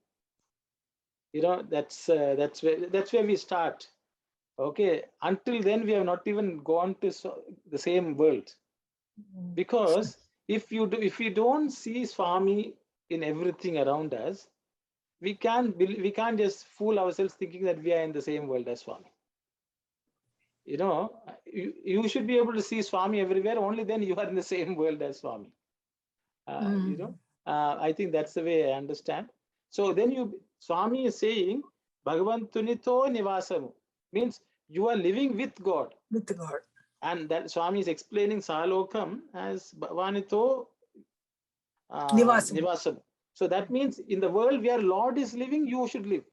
That's where we start. Okay. Until then, we have not even gone to the same world. Because if we don't see Swami in everything around us, we can't just fool ourselves thinking that we are in the same world as Swami. You should be able to see Swami everywhere. Only then you are in the same world as Swami. I think that's the way I understand. So then Swami is saying, Bhagavan tunito nivasamu, means you are living with God. With God. And that Swami is explaining Salokam as Bhavanito nivasamu. So that means in the world where Lord is living, you should live.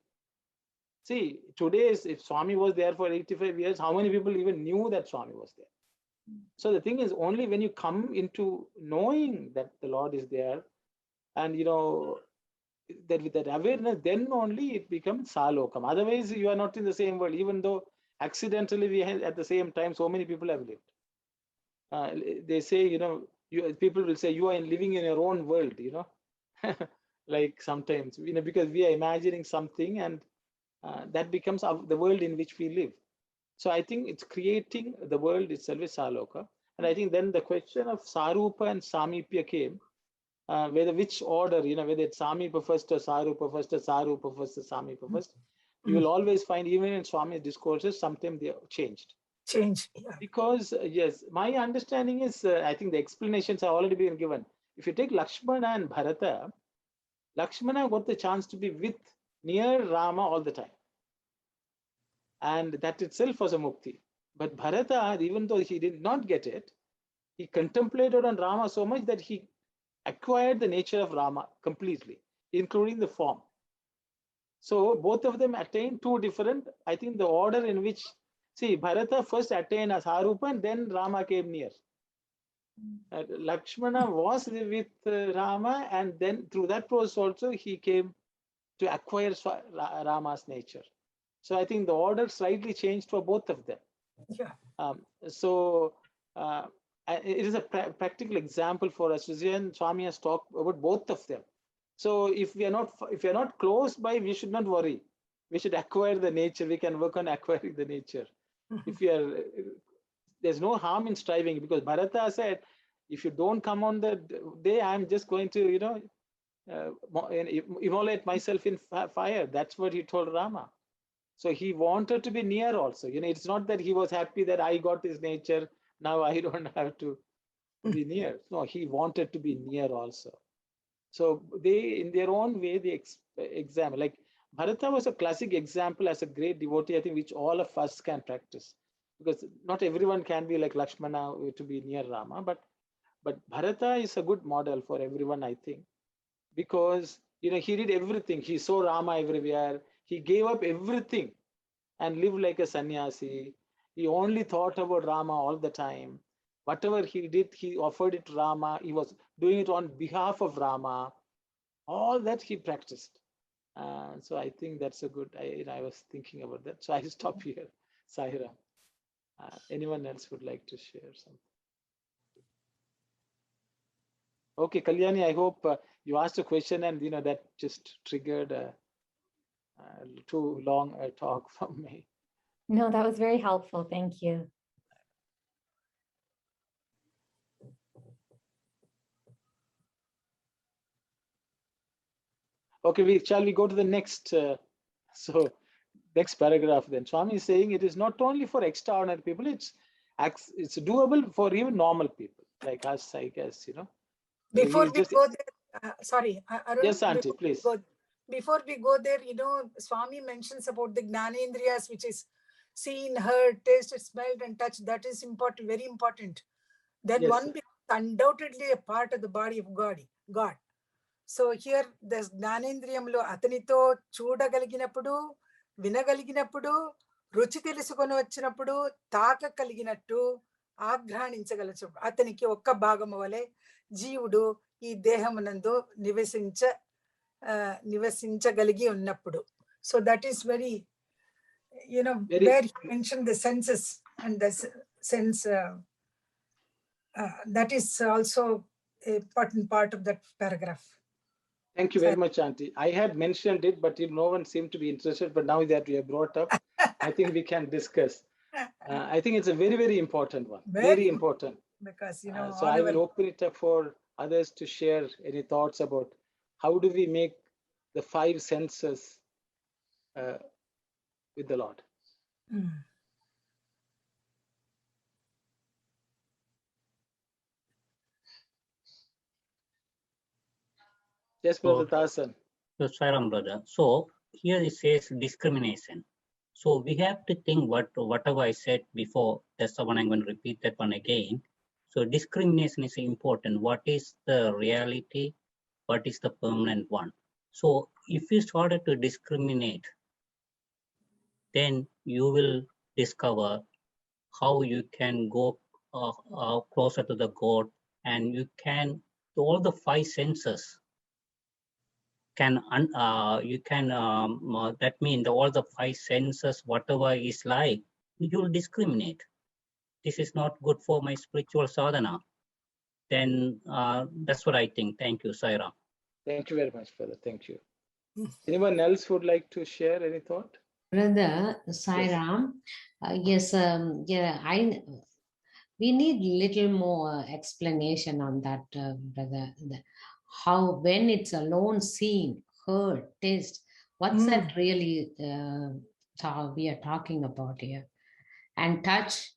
See, today, if Swami was there for 85 years, how many people even knew that Swami was there? So the thing is, only when you come into knowing that the Lord is there, and that with that awareness, then only it becomes Salokam. Otherwise, you are not in the same world, even though accidentally we have, at the same time, so many people have lived. They say, people will say you are living in your own world, like sometimes, because we are imagining something, and that becomes the world in which we live. So I think it's creating the world itself is Saloka. And I think then the question of Sarupa and Samipya came, which order, whether it's Samipa first or Sarupa first or Sarupa first or Samipa first. You will always find, even in Swami's discourses, sometimes they are changed. Because, yes, my understanding is, I think the explanations have already been given. If you take Lakshmana and Bharata, Lakshmana got the chance to be near Rama all the time. And that itself was a mukti. But Bharata, even though he did not get it, he contemplated on Rama so much that he acquired the nature of Rama completely, including the form. So both of them attained two different, I think the order in which, see, Bharata first attained as Harupa and then Rama came near. Lakshmana was with Rama, and then through that process also he came to acquire Rama's nature. So I think the order slightly changed for both of them. It is a practical example for us. Swami has talked about both of them. So if we are not close by, we should not worry. We should acquire the nature. We can work on acquiring the nature. If we are, there's no harm in striving, because Bharata said, if you don't come on the day, I'm just going to, immolate myself in fire. That's what he told Rama. So he wanted to be near also. It's not that he was happy that I got his nature, now I don't have to be near. No, he wanted to be near also. So they, in their own way, they examine. Like Bharata was a classic example as a great devotee, I think, which all of us can practice. Because not everyone can be like Lakshmana to be near Rama, but Bharata is a good model for everyone, I think. Because, he did everything. He saw Rama everywhere. He gave up everything and lived like a sannyasi. He only thought about Rama all the time. Whatever he did, he offered it to Rama. He was doing it on behalf of Rama. All that he practiced. So I think that's a good, I was thinking about that. So I stop here, Sahira. Anyone else would like to share something? Okay, Kalyani, I hope you asked a question and that just triggered a too long a talk from me. No, that was very helpful. Thank you. Okay, shall we go to the next? Next paragraph then. Swami is saying it is not only for extraordinary people, it's doable for even normal people like us, I guess, So Before he we just, go there, sorry, Arun, yes, Auntie, please. Before we go there, Swami mentions about the Gnanendriyas, which is seen, heard, tasted, smelled, and touched. That is important, very important. Then Yes, one sir. becomes undoubtedly a part of the body of God. So here, the Gnanendriyamlo atanito చూడగలిగినప్పుడు, వినగలిగినప్పుడు, రుచి తెలుసుకొని వచ్చినప్పుడు, తాకగలిగినట్టు, ఆఘ్రాణించగలచు. అతనికి ఒక్క భాగము వలె జీవుడు ఈ దేహమునందు నివసించగలిగి ఉన్నప్పుడు. So that is very, where he mentioned the senses and the sense, that is also an important part of that paragraph. Thank you very much, Auntie. I had mentioned it, but no one seemed to be interested. But now that we have brought up, I think we can discuss. I think it's a very, very important one. Very important. Because, so I will open it up for others to share any thoughts about how do we make the 5 senses with the Lord. Yes, Brother Tasan. So, Sairam, brother. So here it says discrimination. So we have to think whatever I said before. That's the one I'm going to repeat that one again. So discrimination is important. What is the reality? What is the permanent one? So if you started to discriminate, then you will discover how you can go closer to the God, and you can, all the 5 senses that means all the 5 senses, whatever is like, you'll discriminate. This is not good for my spiritual sadhana. Then that's what I think. Thank you, Saira. Thank you very much, brother. Thank you. Anyone else would like to share any thought? Brother Sairam, yes, we need little more explanation on that, brother. How, when it's alone seen, heard, taste, what's that really we are talking about here? And touch,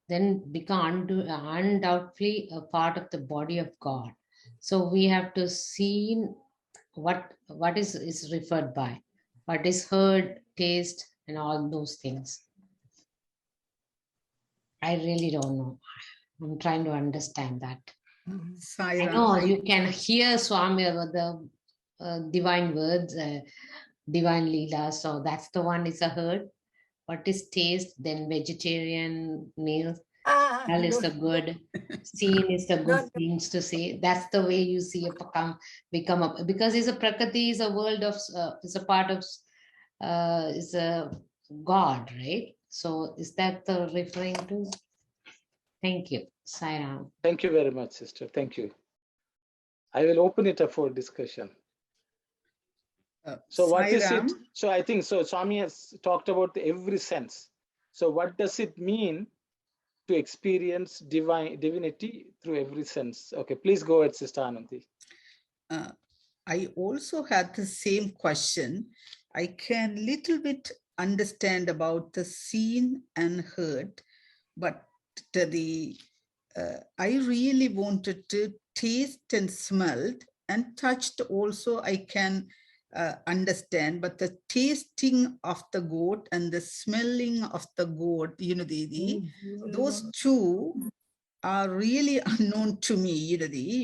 then become undoubtedly a part of the body of God. So we have to see what is referred by, what is heard, taste, and all those things. I really don't know. I'm trying to understand that. I know you can hear Swami about the divine words, divine leela. So that's the one is a heard. What is taste? Then vegetarian meals. Smell is the good. Seen is the good things to say. That's the way you see it become up, because it's a prakriti, is a world of, is a part of, is a God, right? So is that the referring to? Thank you, Sairam. Thank you very much, sister. Thank you. I will open it up for discussion. So what is it? So I think so. Swami has talked about every sense. So what does it mean to experience divinity through every sense? Okay, please go ahead, Sister Ananthi. I also had the same question. I can little bit understand about the seen and heard, but I really wanted to taste and smelled and touched also. I can understand, but the tasting of the goat and the smelling of the goat, those two are really unknown to me,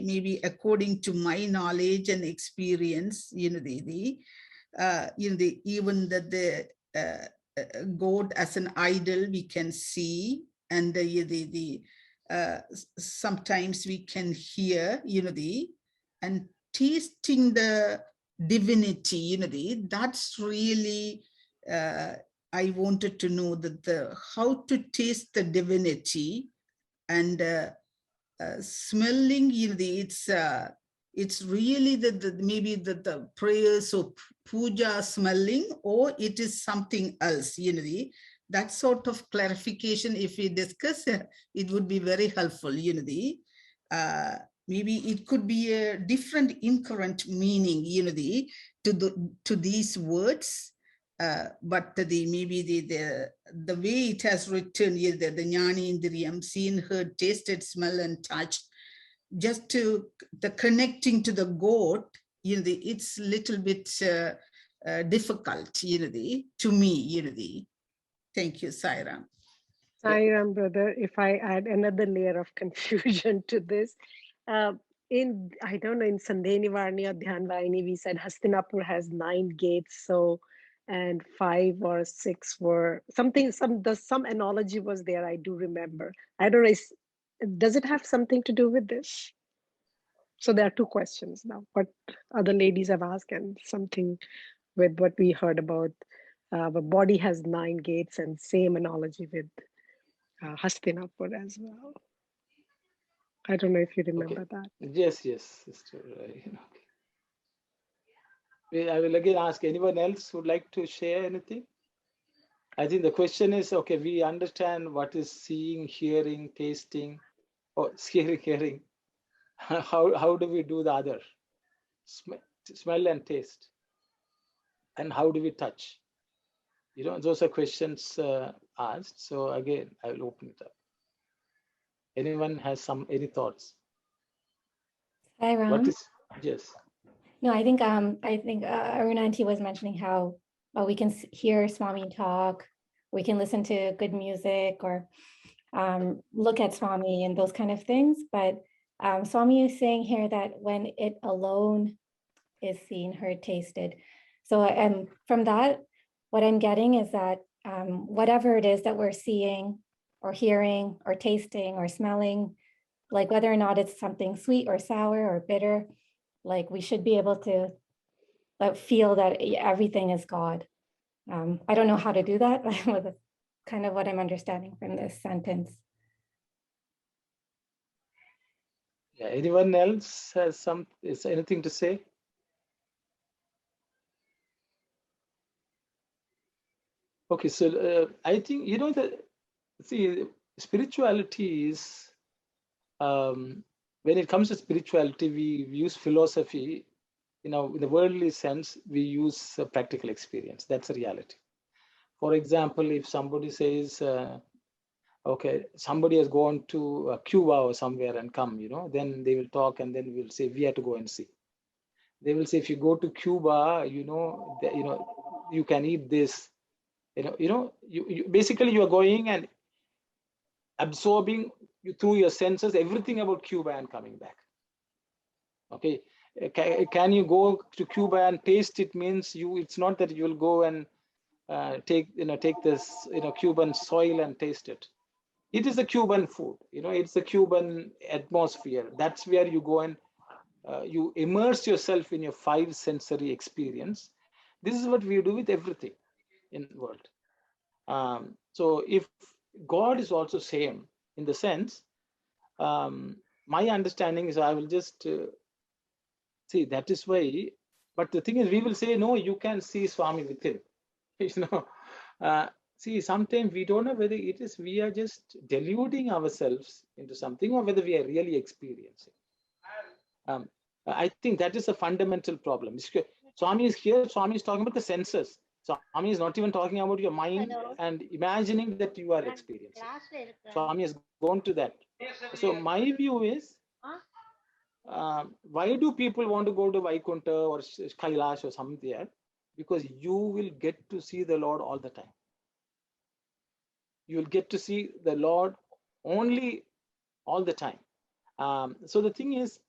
maybe according to my knowledge and experience, even that the goat as an idol we can see, and sometimes we can hear, and tasting the divinity, that's really, I wanted to know that how to taste the divinity, and smelling, it's really maybe the prayers or puja smelling, or it is something else, that sort of clarification, if we discuss, it would be very helpful, maybe it could be a different incurrent meaning, to these words, but maybe the way it has written here, the Jnani Indriyam, seen, heard, tasted, smell, and touched, just to the connecting to the God, it's a little bit difficult, to me. Thank you, Sairam. Sairam, brother, if I add another layer of confusion to this, I don't know, in Sandhya Varni or Dhyan Vahini, we said Hastinapur has 9 gates, and 5 or 6 were some analogy was there, I do remember. I don't know, does it have something to do with this? So there are 2 questions now, what other ladies have asked, and something with what we heard about the body has 9 gates, and same analogy with Hastinapur as well. I don't know if you remember that. Yes, sister. I will again ask anyone else who would like to share anything. I think the question is, okay, we understand what is seeing, hearing, tasting, or hearing. How do we do the other? Smell and taste. And how do we touch? Those are questions asked. So again, I will open it up. Anyone has any thoughts? Hi, Ram. What is, yes. No, I think Aruna Aunty was mentioning how we can hear Swami talk, we can listen to good music, or look at Swami and those kind of things. But Swami is saying here that when it alone is seen, heard, tasted. So from that, what I'm getting is that whatever it is that we're seeing or hearing or tasting or smelling, like whether or not it's something sweet or sour or bitter, like we should be able to feel that everything is God. I don't know how to do that, but that's kind of what I'm understanding from this sentence. Yeah, anyone else has anything to say? Okay, so I think, spirituality is, when it comes to spirituality, we use philosophy, in the worldly sense, we use practical experience. That's a reality. For example, if somebody says, okay, somebody has gone to Cuba or somewhere and come, then they will talk, and then we'll say, we have to go and see. They will say, if you go to Cuba, you can eat this. Basically you are going and absorbing through your senses everything about Cuba and coming back. Okay, can you go to Cuba and taste it? Means it's not that you will go and take this Cuban soil and taste it. It is a Cuban food. It's a Cuban atmosphere. That's where you go and you immerse yourself in your 5 sensory experience. This is what we do with everything in the world. So if God is also same in the sense, my understanding is, I will just see, that is why, but the thing is, we will say, no, you can see Swami within. See, sometimes we don't know whether it is we are just deluding ourselves into something, or whether we are really experiencing. I think that is a fundamental problem. Swami is here, Swami is talking about the senses. Swami is not even talking about your mind and imagining that you are experiencing. Swami has gone to that. So my view is, why do people want to go to Vaikuntha or Kailash or somewhere? Because you will get to see the Lord all the time. You will get to see the Lord only all the time. So the thing is,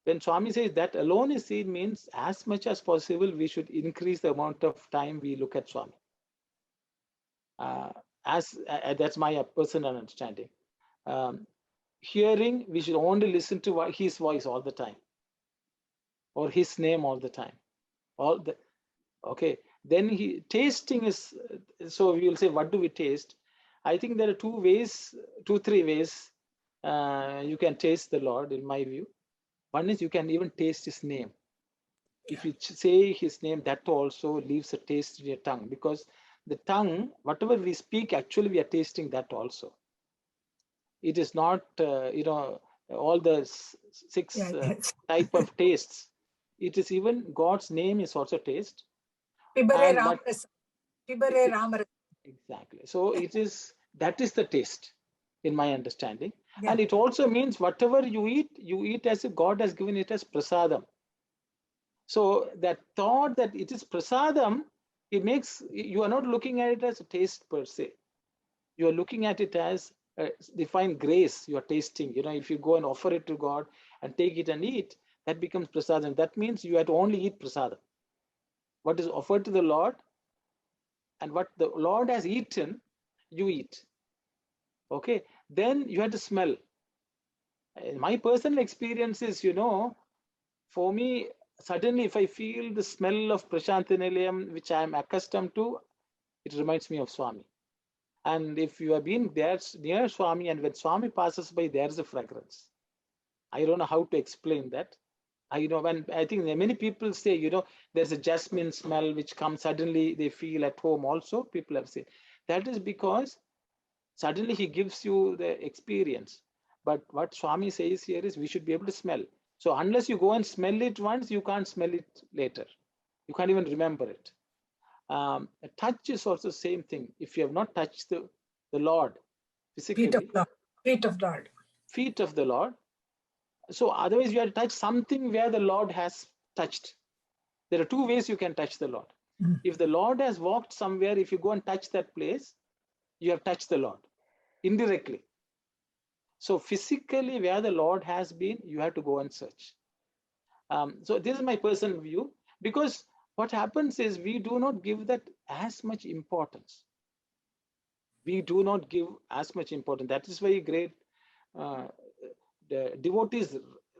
when Swami says that alone is seen, means as much as possible, we should increase the amount of time we look at Swami. That's my personal understanding. Hearing, we should only listen to his voice all the time, or his name all the time. Okay. Then tasting is, so we will say, what do we taste? I think there are 3 ways you can taste the Lord, in my view. One is you can even taste his name. If you say his name, that also leaves a taste in your tongue, because the tongue, whatever we speak, actually we are tasting that also. It is not, all the 6 type of tastes. it is even God's name is also taste. Pibare And Ramarasa. Pibare Ramarasa. exactly. So it is, that is the taste in my understanding. Yeah. And it also means whatever you eat as if God has given it as prasadam. So that thought that it is prasadam, it makes, you are not looking at it as a taste per se. You are looking at it as a divine grace you are tasting. You know, if you go and offer it to God and take it and eat, that becomes prasadam. That means you have to only eat prasadam. What is offered to the Lord and what the Lord has eaten, you eat. Okay, then you have to smell. My personal experience is, you know, for me, suddenly if I feel the smell of Prashanthi Nilayam, which I am accustomed to, it reminds me of Swami. And if you have been there near Swami, and when Swami passes by, there is a fragrance. I don't know how to explain that. You know, when I think many people say, you know, there's a jasmine smell which comes suddenly, they feel at home also, people have said. That is because suddenly he gives you the experience. But what Swami says here is we should be able to smell. So unless you go and smell it once, you can't smell it later. You can't even remember it. A touch is also the same thing. If you have not touched the Lord physically, Feet of Lord. Feet of Lord. Feet of the Lord. So otherwise you have to touch something where the Lord has touched. There are two ways you can touch the Lord. Mm. If the Lord has walked somewhere, if you go and touch that place, you have touched the Lord indirectly. So physically where the Lord has been, you have to go and search. So this is my personal view, because what happens is we do not give that as much importance. We do not give as much importance. That is why great the devotees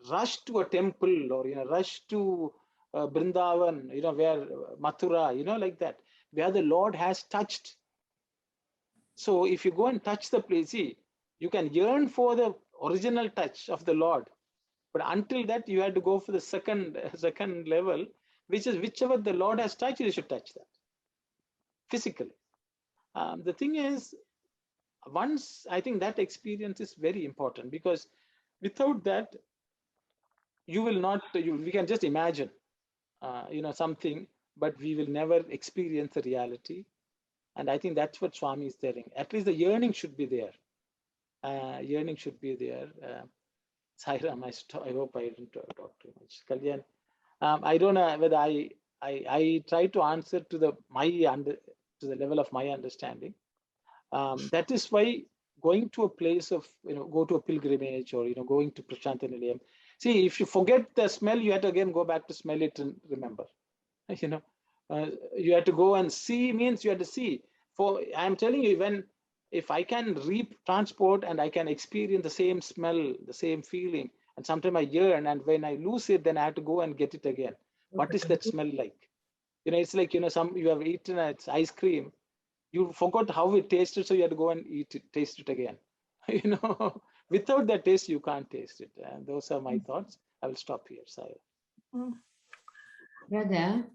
rush to a temple, or, you know, rush to Brindavan, you know, where Mathura, you know, like that, where the Lord has touched. So if you go and touch the place, see, you can yearn for the original touch of the Lord, but until that you have to go for the second level, which is whichever the Lord has touched, you should touch that physically. The thing is, once, I think that experience is very important, because without that, you will not, we can just imagine, you know, something, but we will never experience the reality. And I think that's what Swami is telling. At least the yearning should be there. Yearning should be there. Sairam, I hope I didn't talk too much. Kalyan, I don't know whether I try to answer to the level of my understanding. That is why going to a place of, you know, go to a pilgrimage, or, you know, going to Prashanthi Nilayam. See, if you forget the smell, you have to again go back to smell it and remember. You know, you have to go and see, means you have to see. For I'm telling you, if I can transport and I can experience the same smell, the same feeling, and sometimes I yearn, and when I lose it, then I have to go and get it again. What is that smell like? You know, it's like, you know, you have eaten ice cream, you forgot how it tasted, so you have to go and taste it again. You know, without that taste, you can't taste it. And those are my thoughts. I will stop here, Saya. Brother,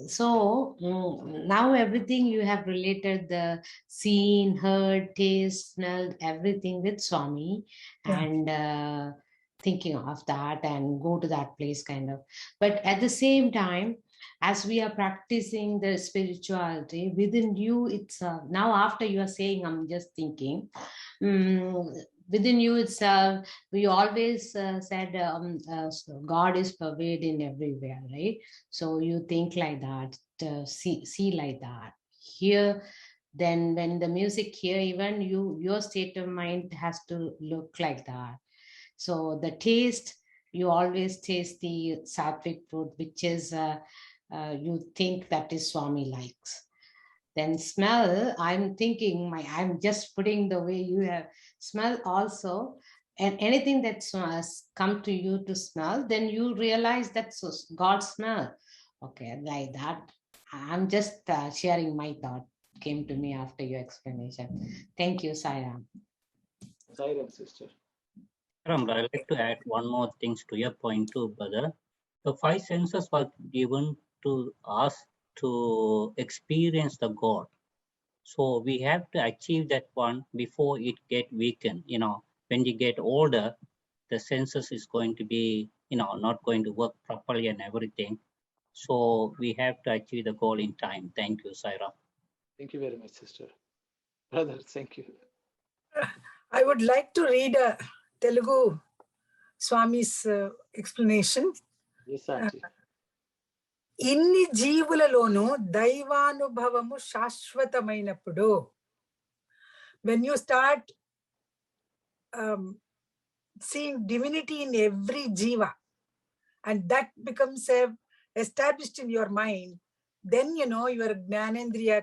so now everything you have related, the seen, heard, taste, smelled, everything with Swami, and thinking of that and go to that place kind of. But at the same time, as we are practicing the spirituality within you, it's now after you are saying, I'm just thinking, within you itself, we always said God is pervading everywhere, right? So you think like that, see like that. Here, then when the music here, even your state of mind has to look like that. So the taste, you always taste the sattvic food, which is you think that is Swami likes. Then smell, I'm thinking, I'm just putting the way you have smell also, and anything that's come to you to smell, then you realize that's God's smell. Okay, like that. I'm just sharing my thought, came to me after your explanation. Thank you, Sairam. Sairam, sister. I'd like to add one more thing to your point too, brother. The five senses were given to us to experience the God. So we have to achieve that one before it get weakened. You know, when you get older, the senses is going to be, not going to work properly and everything. So we have to achieve the goal in time. Thank you, Sai Ram. Thank you very much, sister. Brother, thank you. I would like to read a Telugu Swami's explanation. Yes, Auntie. ఇన్ని జీవులలోనూ దైవానుభవము శాశ్వతమైనప్పుడు, when you start seeing divinity in every jiva, and that becomes established in your mind, then your Jnanendriya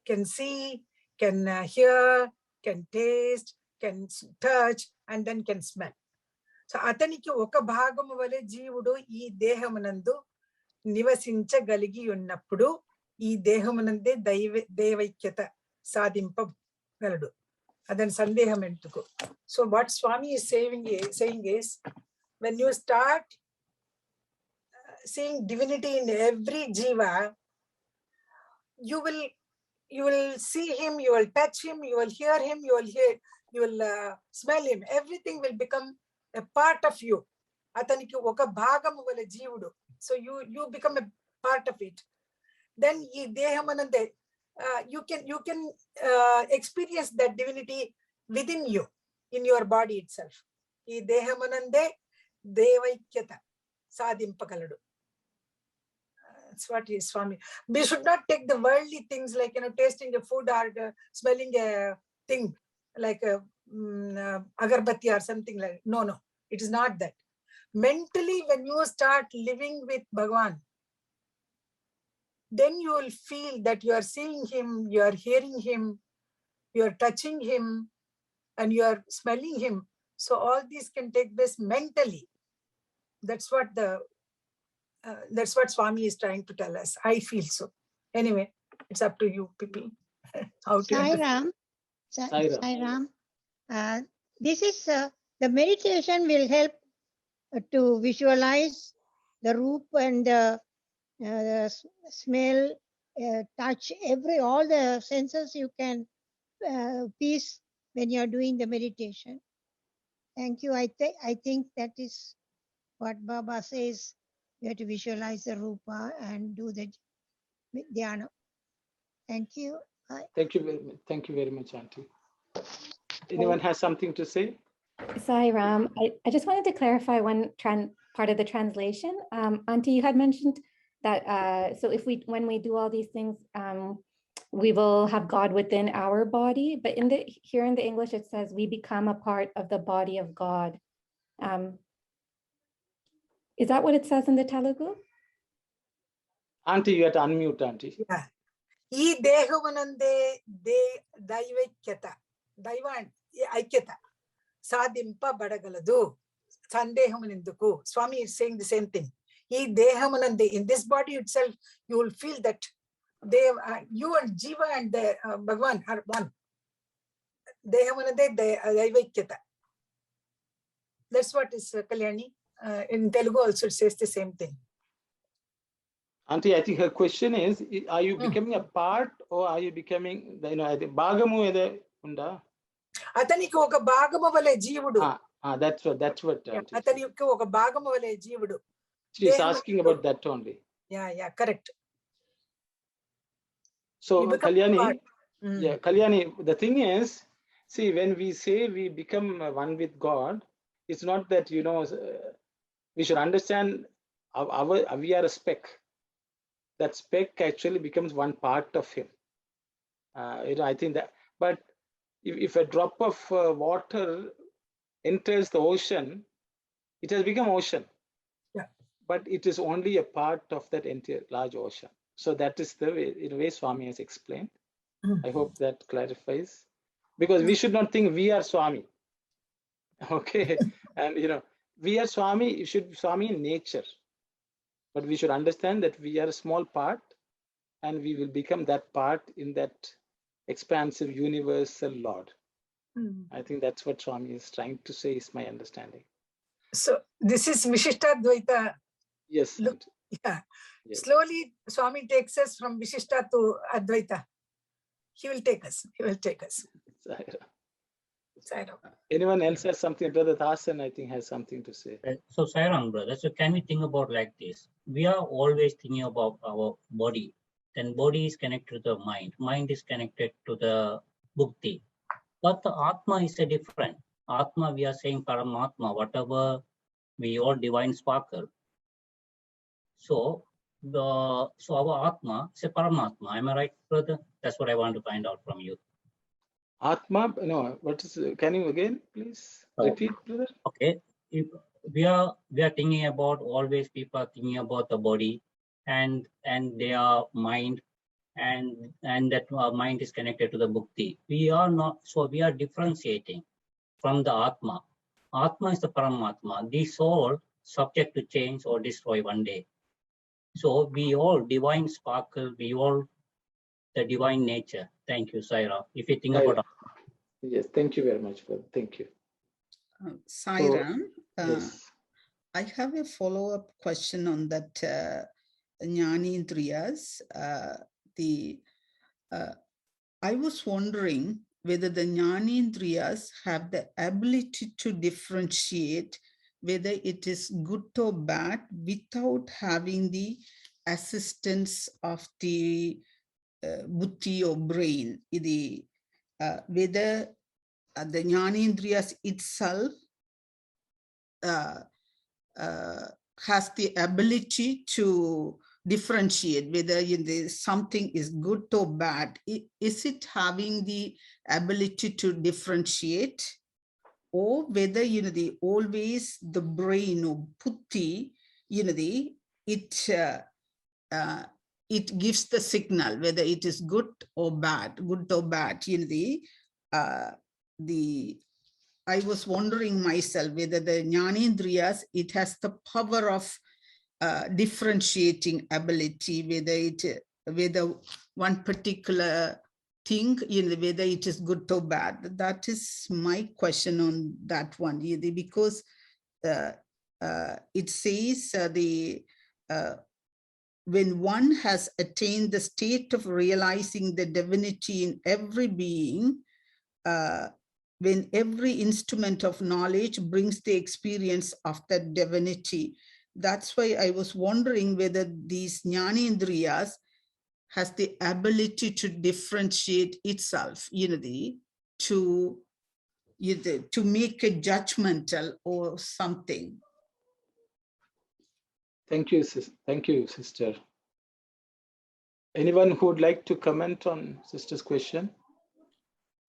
can see, can hear, can taste, can touch, and then can smell. So ataniki oka bhagamu vale jeevudu ee dehamanandu నివసించగలిగి ఉన్నప్పుడు ఈ దేహమునందే దైవైక్యత సాధింపగలడు. అదని సందేహం ఎందుకు? So what Swami is saying is, when you start seeing divinity in every jiva, you will see him, you will touch him, you will hear him, you will smell him. Everything will become a part of you. అతనికి ఒక భాగము వలె జీవుడు. So you become a part of it. Then ఈ దేహమనందే you can experience that divinity within you, in your body itself. ఈ దేహమనందే దేవైక్యత సాధింపగలడు. That's what is Swami. We should not take the worldly things like tasting a food or smelling a thing like agarbatti or something like. No, it is not that. Mentally, when you start living with Bhagawan, then you will feel that you are seeing him, you are hearing him, you are touching him, and you are smelling him. So all these can take place mentally. That's what Swami is trying to tell us. I feel so. Anyway, it's up to you people. How to Sai Ram. This is the meditation will help to visualize the roop and the smell, touch, all the senses you can piece when you are doing the meditation. Thank you. I think that is what Baba says. You have to visualize the rupa and do the dhyana. Thank you. Bye. Thank you very much, Auntie. Anyone has something to say? Sai Ram, I just wanted to clarify one part of the translation. Auntie, you had mentioned that so when we do all these things, we will have God within our body. But here in the English, it says we become a part of the body of God. Is that what it says in the Telugu? Auntie, you have to unmute, Auntie. Yeah. ఈ దేహమునందే దైవైక్యత, ఐక్యత సాధింపబడగలదు. సందేహమునెందుకు? Swami is saying the same thing. ఈ దేహమునందే, in this body itself, you will feel that you and Jiva and the Bhagavan are one. దేహమునందే దైవైక్యత. That's what is Kalyani. In Telugu also it says the same thing. Auntie, I think her question is, are you becoming a part or are you becoming, bhagamu ede unda? అతనికి ఒక భాగము వలె జీవుడు. That's what. అతనికి ఒక భాగము వలె జీవుడు. She is asking about that only. Yeah, correct. So Kalyani, the thing is, see, when we say we become one with God, it's not that, we should understand we are a speck. That speck actually becomes one part of him. I think that, but if a drop of water enters the ocean, it has become ocean. Yeah. But it is only a part of that entire large ocean. So that is the way, in a way, Swami has explained. I hope that clarifies. Because we should not think we are Swami. Okay. And, we are Swami, Swami in nature. But we should understand that we are a small part and we will become that part in that expansive universal Lord. I think that's what Swami is trying to say, is my understanding. So this is Vishishtadvaita. Yes. Yeah. Yes. Slowly Swami takes us from Vishishta to Advaita. He will take us. Sairam. Anyone else has something? Brother Thasan, I think, has something to say. So Sairam, brother, so can we think about like this? We are always thinking about our body. Then body is connected to the mind. Mind is connected to the Mukti. But the Atma is a different. Atma, we are saying Paramatma, whatever we all divine sparkle. So our Atma is a Paramatma. Am I right, brother? That's what I want to find out from you. Atma, no, what is, can you again, please repeat, brother? Okay. If we are thinking about, always people are thinking about the body and their mind, and that mind is connected to the Mukti. We are not, so we are differentiating from the Atma. Atma is the Paramatma. These all subject to change or destroy one day. So we all divine sparkle, we all the divine nature. Thank you, Saira. If you think about yes, thank you very much, brother. Thank you. Sairam, Yes. I have a follow-up question on that Jnanendriyas. I was wondering whether the Jnanendriyas have the ability to differentiate whether it is good or bad without having the assistance of the buddhi or brain. Whether the Jnanendriyas itself has the ability to differentiate whether something is good or bad. Is it having the ability to differentiate, or whether always the brain or buddhi, it gives the signal whether it is good or bad. I was wondering myself whether the Jnanendriyas, it has the power of differentiating ability, whether one particular thing, whether it is good or bad. That is my question on that one, because it says when one has attained the state of realizing the divinity in every being, when every instrument of knowledge brings the experience of that divinity. That's why I was wondering whether these Jnanendriyas has the ability to differentiate itself, to make a judgmental or something. Thank you, sister. Anyone who would like to comment on sister's question?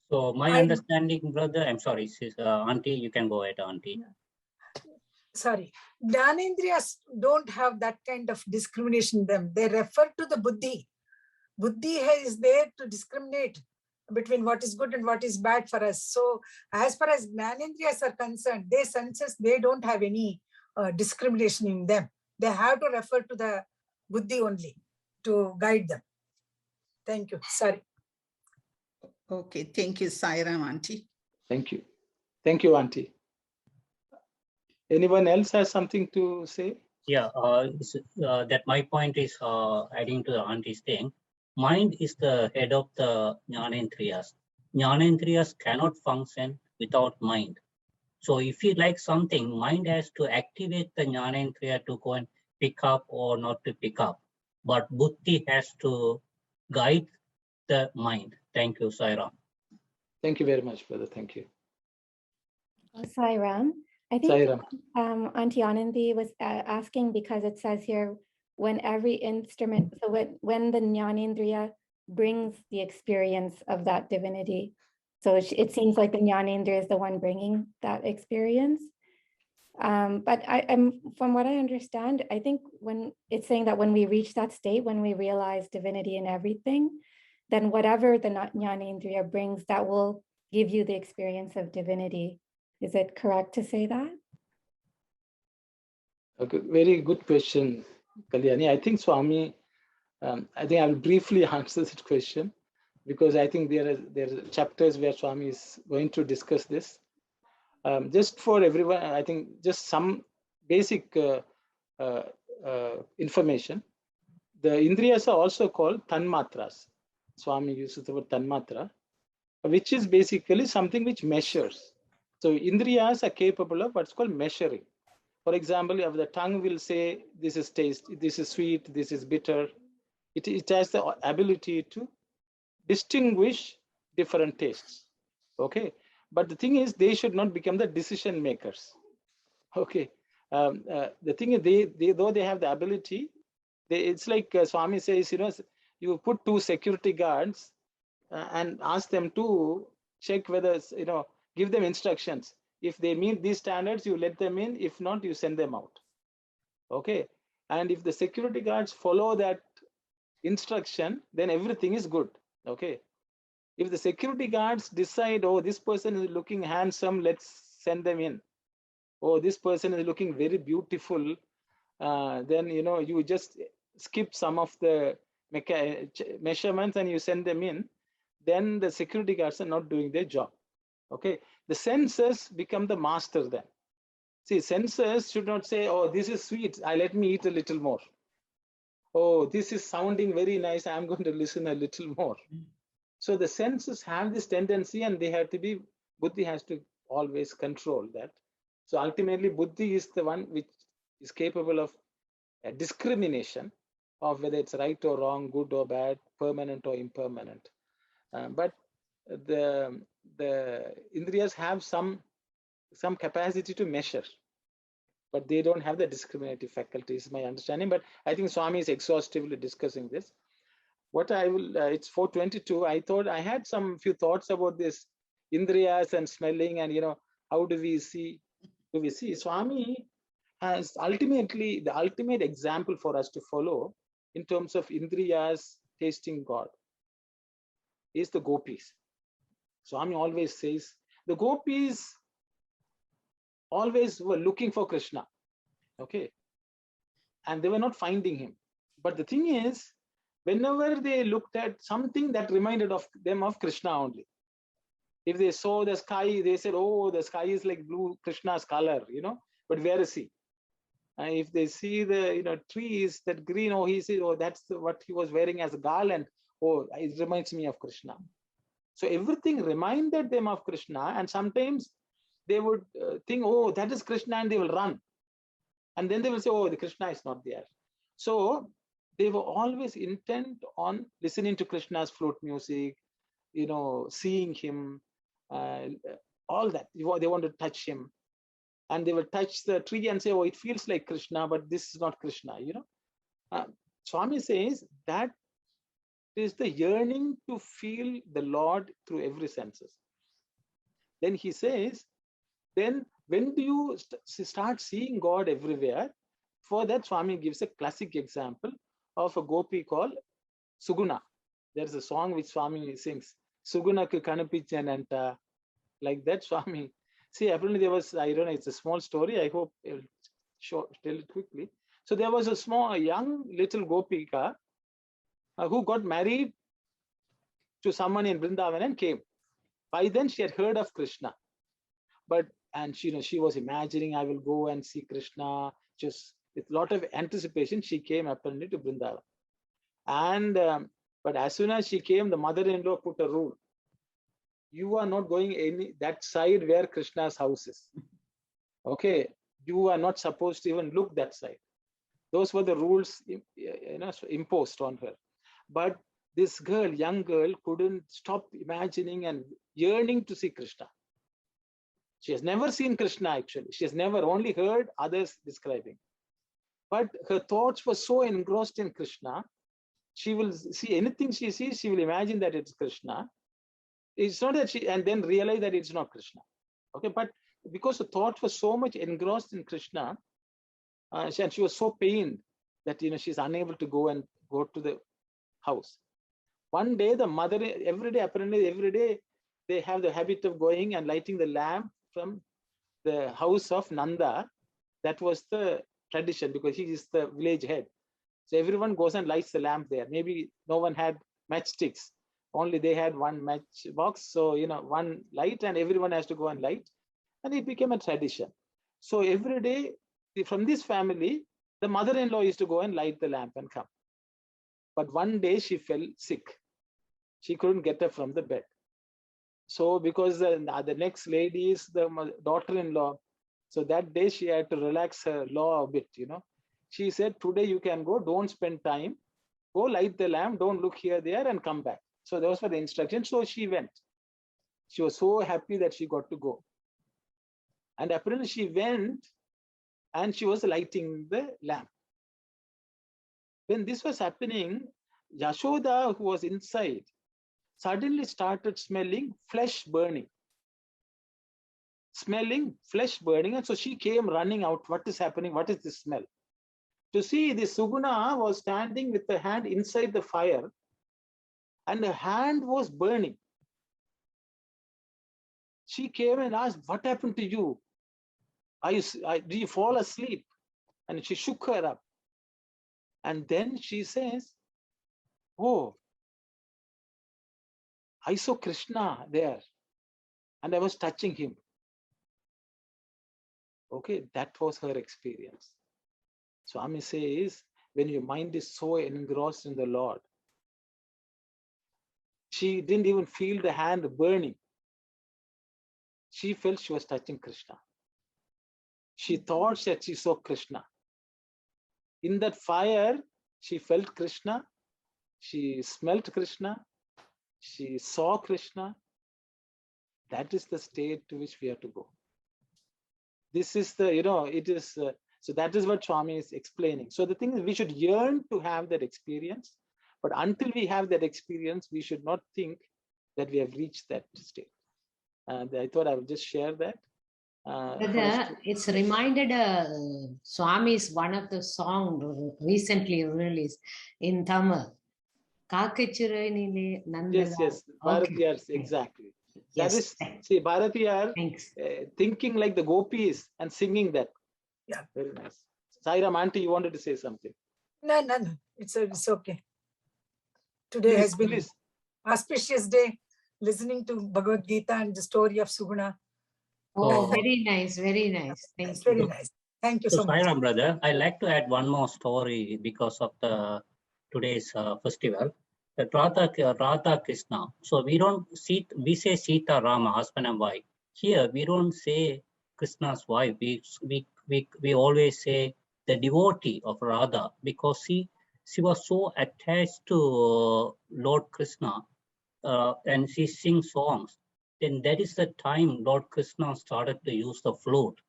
So my understanding, brother, I'm sorry, Auntie, you can go ahead, Auntie. Sorry, Jnanendriyas don't have that kind of discrimination in them. They refer to the buddhi. Buddhi is there to discriminate between what is good and what is bad for us. So as far as Jnanendriyas are concerned, their senses, they don't have any discrimination in them. They have to refer to the buddhi only to guide them. Thank you. Sorry. Okay, thank you, Sairam, Auntie. Thank you. Thank you, Auntie. Anyone else has something to say? Yeah, that my point is adding to the Auntie's thing. Mind is the head of the Jnanendriyas. Jnanendriyas cannot function without mind. So if you like something, mind has to activate the Jnanendriya to go and pick up or not to pick up. But buddhi has to guide the mind. Thank you, Sairam. Thank you very much, brother. Thank you. Sairam, I think Sairam. Auntie Anandi was asking because it says here, when every instrument, so when the Jnanendriya brings the experience of that divinity. So it seems like the Jnanendriya is the one bringing that experience. But I'm from what I understand, I think when it's saying that when we reach that state, when we realize divinity in everything, then whatever the Jnanendriya brings, that will give you the experience of divinity. Is it correct to say that? Okay, very good question, Kalyani. I think Swami, I think I'll briefly answer that question because I think there are chapters where Swami is going to discuss this. Just for everyone, I think just some basic information. The Indriyas are also called Tanmatras. Swami uses the word Tanmatra. which is basically something which measures. So Indriyas are capable of what's called measuring. For example, if the tongue will say, this is taste, this is sweet, this is bitter, it has the ability to distinguish different tastes. Okay. But the thing is, they should not become the decision makers. Okay. The thing is, they though they have the ability, it's like Swami says, you put 2 security guards and ask them to check whether, give them instructions. If they meet these standards, you let them in. If not, you send them out. Okay. And if the security guards follow that instruction, then everything is good. Okay. If the security guards decide, oh, this person is looking handsome, let's send them in. Oh, this person is looking very beautiful, then, you just skip some of the measurements and you send them in, then the security guards are not doing their job. Okay. The senses become the master then. See, senses should not say, oh, this is sweet, let me eat a little more. Oh, this is sounding very nice, I'm going to listen a little more. So the senses have this tendency, and they have to be, buddhi has to always control that. So ultimately, buddhi is the one which is capable of discrimination of whether it's right or wrong, good or bad, permanent or impermanent. But the Indriyas have some capacity to measure, but they don't have the discriminative faculty, is my understanding. But I think Swami is exhaustively discussing this. What I will, it's 4:22. I thought I had some few thoughts about this Indriyas and smelling, and how do we see? Swami has ultimately the ultimate example for us to follow in terms of Indriyas tasting God is the gopis. Swami always says the gopis always were looking for Krishna. Okay. And they were not finding him. But the thing is, whenever they looked at something that reminded them of Krishna only. If they saw the sky, they said, oh, the sky is like blue, Krishna's color, but where is he? And if they see the trees, that green, oh, he says, oh, that's what he was wearing as a garland. Oh, it reminds me of Krishna. So everything reminded them of Krishna, and sometimes they would think, oh, that is Krishna, and they will run. And then they will say, oh, the Krishna is not there. So they were always intent on listening to Krishna's flute music, seeing him, all that. They want to touch him. And they will touch the tree and say, oh, it feels like Krishna, but this is not Krishna, Swami says that is the yearning to feel the Lord through every senses. Then he says, then when do you start seeing God everywhere? For that, Swami gives a classic example of a gopi called Suguna. There's a song which Swami sings, Suguna ku kanapichananta, like that. Swami. See, apparently there was, I don't know, it's a small story. I hope I'll tell it quickly. So there was a young little gopika who got married to someone in Vrindavan and came. By then she had heard of Krishna. And she was imagining, I will go and see Krishna. Just with a lot of anticipation, she came apparently to Vrindavan. And but as soon as she came, the mother-in-law put a rule: you are not going that side where Krishna's house is. Okay, you are not supposed to even look that side. Those were the rules imposed on her. But this young girl, couldn't stop imagining and yearning to see Krishna. She has never seen Krishna actually. She has never, only heard others describing. But her thoughts were so engrossed in Krishna, she will see anything she sees, she will imagine that it's Krishna. It's not that and then realize that it's not Krishna. Okay, but because the thought was so much engrossed in Krishna, and she was so pained that she's unable to go to the house. One day, the mother, apparently every day, they have the habit of going and lighting the lamp from the house of Nanda. That was the tradition because he is the village head. So everyone goes and lights the lamp there. Maybe no one had matchsticks. Only they had one match box. So, one light, and everyone has to go and light. And it became a tradition. So every day from this family, the mother-in-law used to go and light the lamp and come. But one day she fell sick. She couldn't get up from the bed. So because the next lady is the daughter-in-law, so that day she had to relax her law a bit, you know. She said, today you can go, don't spend time, go light the lamp, don't look here, there, and come back. So those were the instructions. So she went. She was so happy that she got to go. And apparently she went and she was lighting the lamp. When this was happening, Yashoda, who was inside, suddenly started smelling flesh burning. Smelling flesh burning. And so she came running out. What is happening? What is this smell? To see the Suguna was standing with the hand inside the fire and the hand was burning. She came and asked, what happened to you? Did you fall asleep? And she shook her up. And then she says, oh, I saw Krishna there and I was touching him. Okay, that was her experience. Swami says, when your mind is so engrossed in the Lord, she didn't even feel the hand burning. She felt she was touching Krishna. She thought that she saw Krishna. In that fire, she felt Krishna. She smelt Krishna. She saw Krishna. That is the state to which we have to go. This is the, you know, it is, so that is what Swami is explaining. So the thing is, we should yearn to have that experience. But until we have that experience, we should not think that we have reached that state. And I thought I would just share that. It's reminded Swami's one of the song recently released in Tamil. Yes, yes, Bharatiyars, exactly. Yes. That is, see, Bharatiyar thinking like the gopis and singing that. Yeah. Very nice. Sairam, auntie, you wanted to say something? No. It's okay. Today has been an auspicious day, listening to Bhagavad Gita and the story of Suguna. Oh, very nice, very nice. Thank you. Very nice. Thank you so much. Sairam, brother, I like to add one more story because of the today's festival. The Radha Krishna. So we say Sita Rama, husband and wife. Here we don't say Krishna's wife. We always say the devotee of Radha, because she was so attached to Lord Krishna, and she sings songs. Then that is the time Lord Krishna started to use the flute.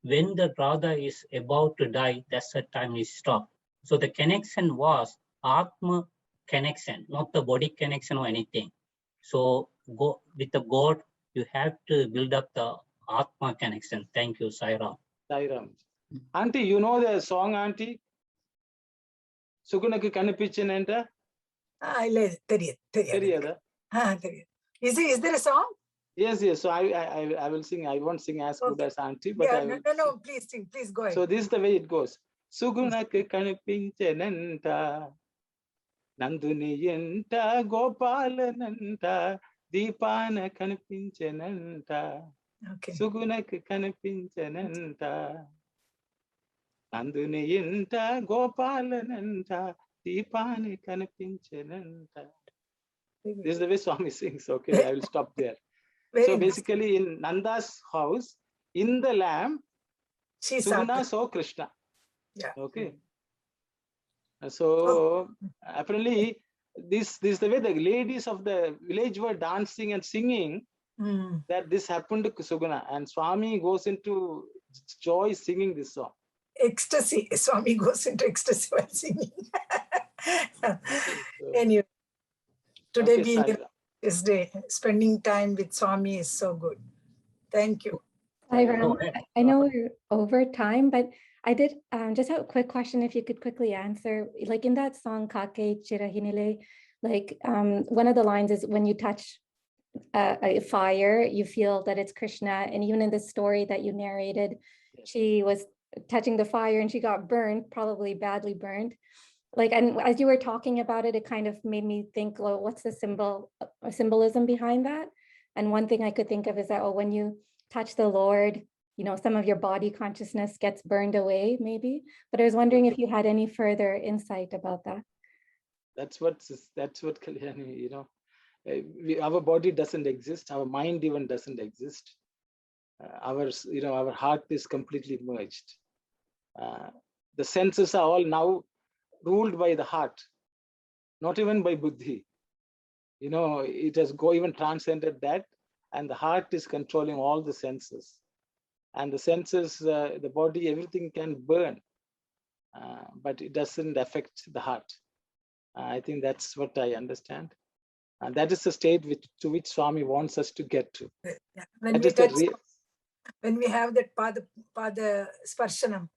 When the Radha is about to die, that's the time he stopped. So the connection was Atma connection, not the body connection or anything. So go with the God, you have to build up the Atma connection. Thank you, Sairam. Sairam. Auntie, you know the song, Auntie? Sugunakku Kanipichenenta? Is there a song? Yes. So I will sing. I won't sing as good as Auntie, but I will. No. Please sing. Please go ahead. So this is the way it goes. Sugunakku Kanipichenenta. Nanduni yenta Gopalananta. Deepana Kanipichenenta. Okay. Sugunakku Kanipichenenta. Nanduni yenta Gopalananta. Deepana Kanipichenenta. This is the way Swami sings. Okay, I will stop there. So basically, in Nanda's house, in the lamp, Suguna saw Krishna. Yeah. Okay. So apparently, this is the way the ladies of the village were dancing and singing. That this happened to Suguna, and Swami goes into joy singing this song. Ecstasy. Swami goes into ecstasy while singing. Anyway, today being this day, spending time with Swami is so good. Thank you. I know we're over time, but I did just have a quick question. If you could quickly answer, like in that song Kake Chirahinile, like one of the lines is when you touch a fire, you feel that it's Krishna. And even in the story that you narrated, she was touching the fire and she got burned, probably badly burned. Like, and as you were talking about it, it kind of made me think, well, what's the symbolism behind that? And one thing I could think of is that, oh, when you touch the Lord, you know, some of your body consciousness gets burned away, maybe. But I was wondering if you had any further insight about that. That's what Kalyani, you know. our body doesn't exist, our mind even doesn't exist. Our heart is completely merged. The senses are all now ruled by the heart, not even by buddhi. It has even transcended that, and the heart is controlling all the senses. And the senses, the body, everything can burn, but it doesn't affect the heart. I think that's what I understand. And that is the state to which Swami wants us to get to. Yeah. When we have that pada sparshanam,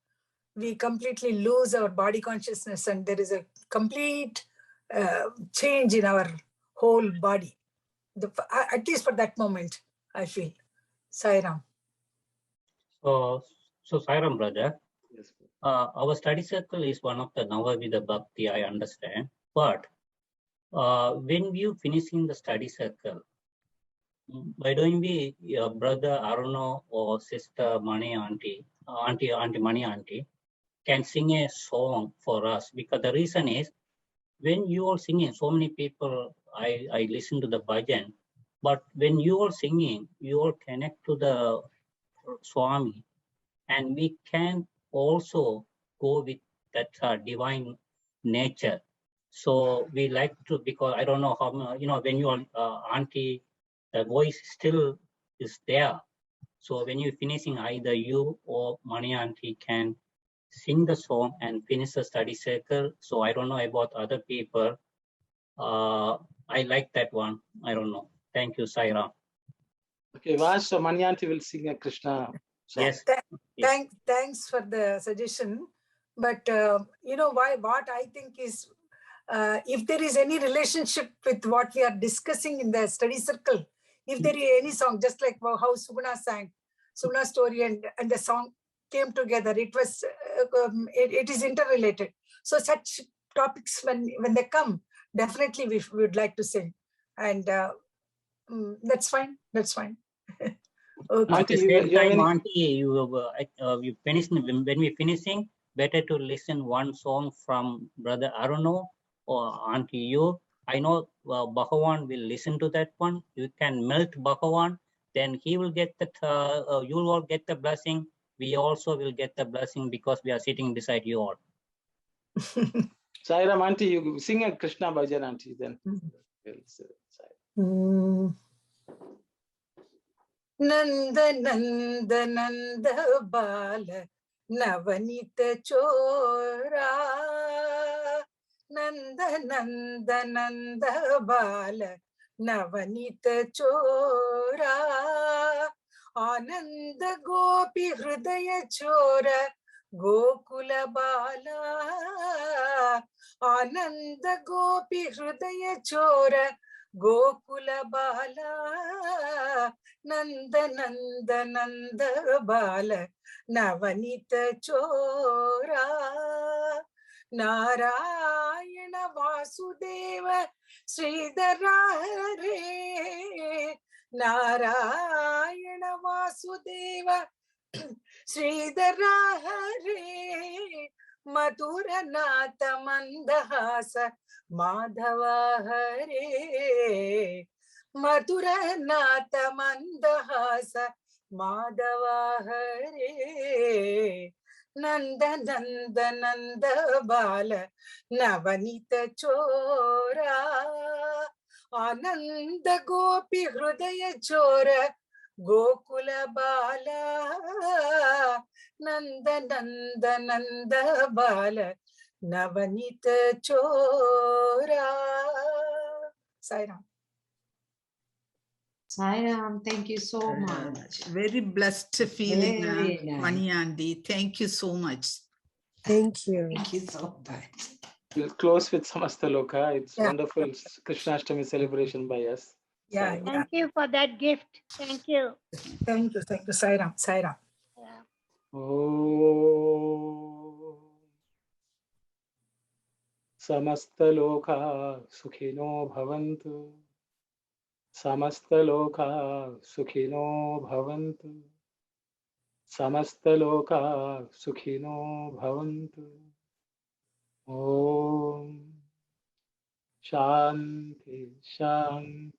we completely lose our body consciousness, and there is a complete change in our whole body. At least for that moment, I feel. Sai Ram. So Sai Ram, brother, Yes. our study circle is one of the Navavida Bhakti, I understand. But when you finishing the study circle, why don't we, brother Aruno or sister Mani auntie Mani auntie, can sing a song for us? Because the reason is, when you are singing, so many people, I listen to the bhajan, but when you are singing, you are connect to the Swami, and we can also go with that divine nature. So we like to, because I don't know how, when you are auntie, the voice still is there. So when you're finishing, either you or Mani auntie can sing the song and finish the study circle. So I don't know about other people. I like that one. I don't know. Thank you, Sai Ram. Okay, Vash, so Mani auntie will sing a Krishna song. Yes. Thanks for the suggestion. But what I think is, if there is any relationship with what we are discussing in the study circle, if there is any song, just like how Suguna sang, Suguna's story and the song came together, it was it is interrelated. So such topics, when they come, definitely we would like to sing, and that's fine. That's fine. Okay. At the same time, auntie, you finish, when we finishing, better to listen one song from brother Aruno or auntie you. I know Bhagawan will listen to that one. You can melt Bhagawan, then he will get that. You will all get the blessing. We also will get the blessing because we are sitting beside you all. Sai Ram auntie, you sing a Krishna bhajan auntie then. Nanda Nanda Nanda Bala Navanita Chora, Nanda Nanda Nanda Bala Navanita Chora, Ananda Gopi Hridaya Chora, Gokula Bala, Ananda Gopi Hridaya Chora, Gokula Bala, Nanda Nanda Nanda Bala Navanita Chora, Narayana Vasudeva Sridhara Hare, Narayana Vasudeva Sridhara Hare, Madhura Nata Mandahasa Madhava Hare, Madhura Nata Mandahasa Madhava Hare, Nanda Nanda Nanda Bala Navanita Chora, Ananda Gopi Hridaya Chora, Gokula Bala, Nanda Nanda Nanda Bala Navanita Chora. Sai Ram. Sai Ram, thank you so much. Very blessed feeling, Very nice. Mani auntie. Thank you so much. Thank you. Thank you so much. We'll close with Samastaloka. It's Yeah. wonderful Krishnashtami celebration by us. Yeah, yeah. Thank you for that gift. Thank you. Thank you, Sai Ram. Sai Ram. Yeah. Oh, Samastaloka Sukhino Bhavantu. Samastaloka Sukhino Bhavantu. Samastaloka Sukhino Bhavantu. Om Shanti, Shanti,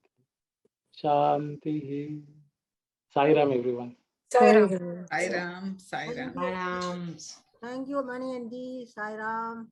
Shanti. Sai Ram, everyone. Sai Ram. Sai Ram, Sai Ram. Sai Ram. Thank you, Mani and Dee. Sai Ram.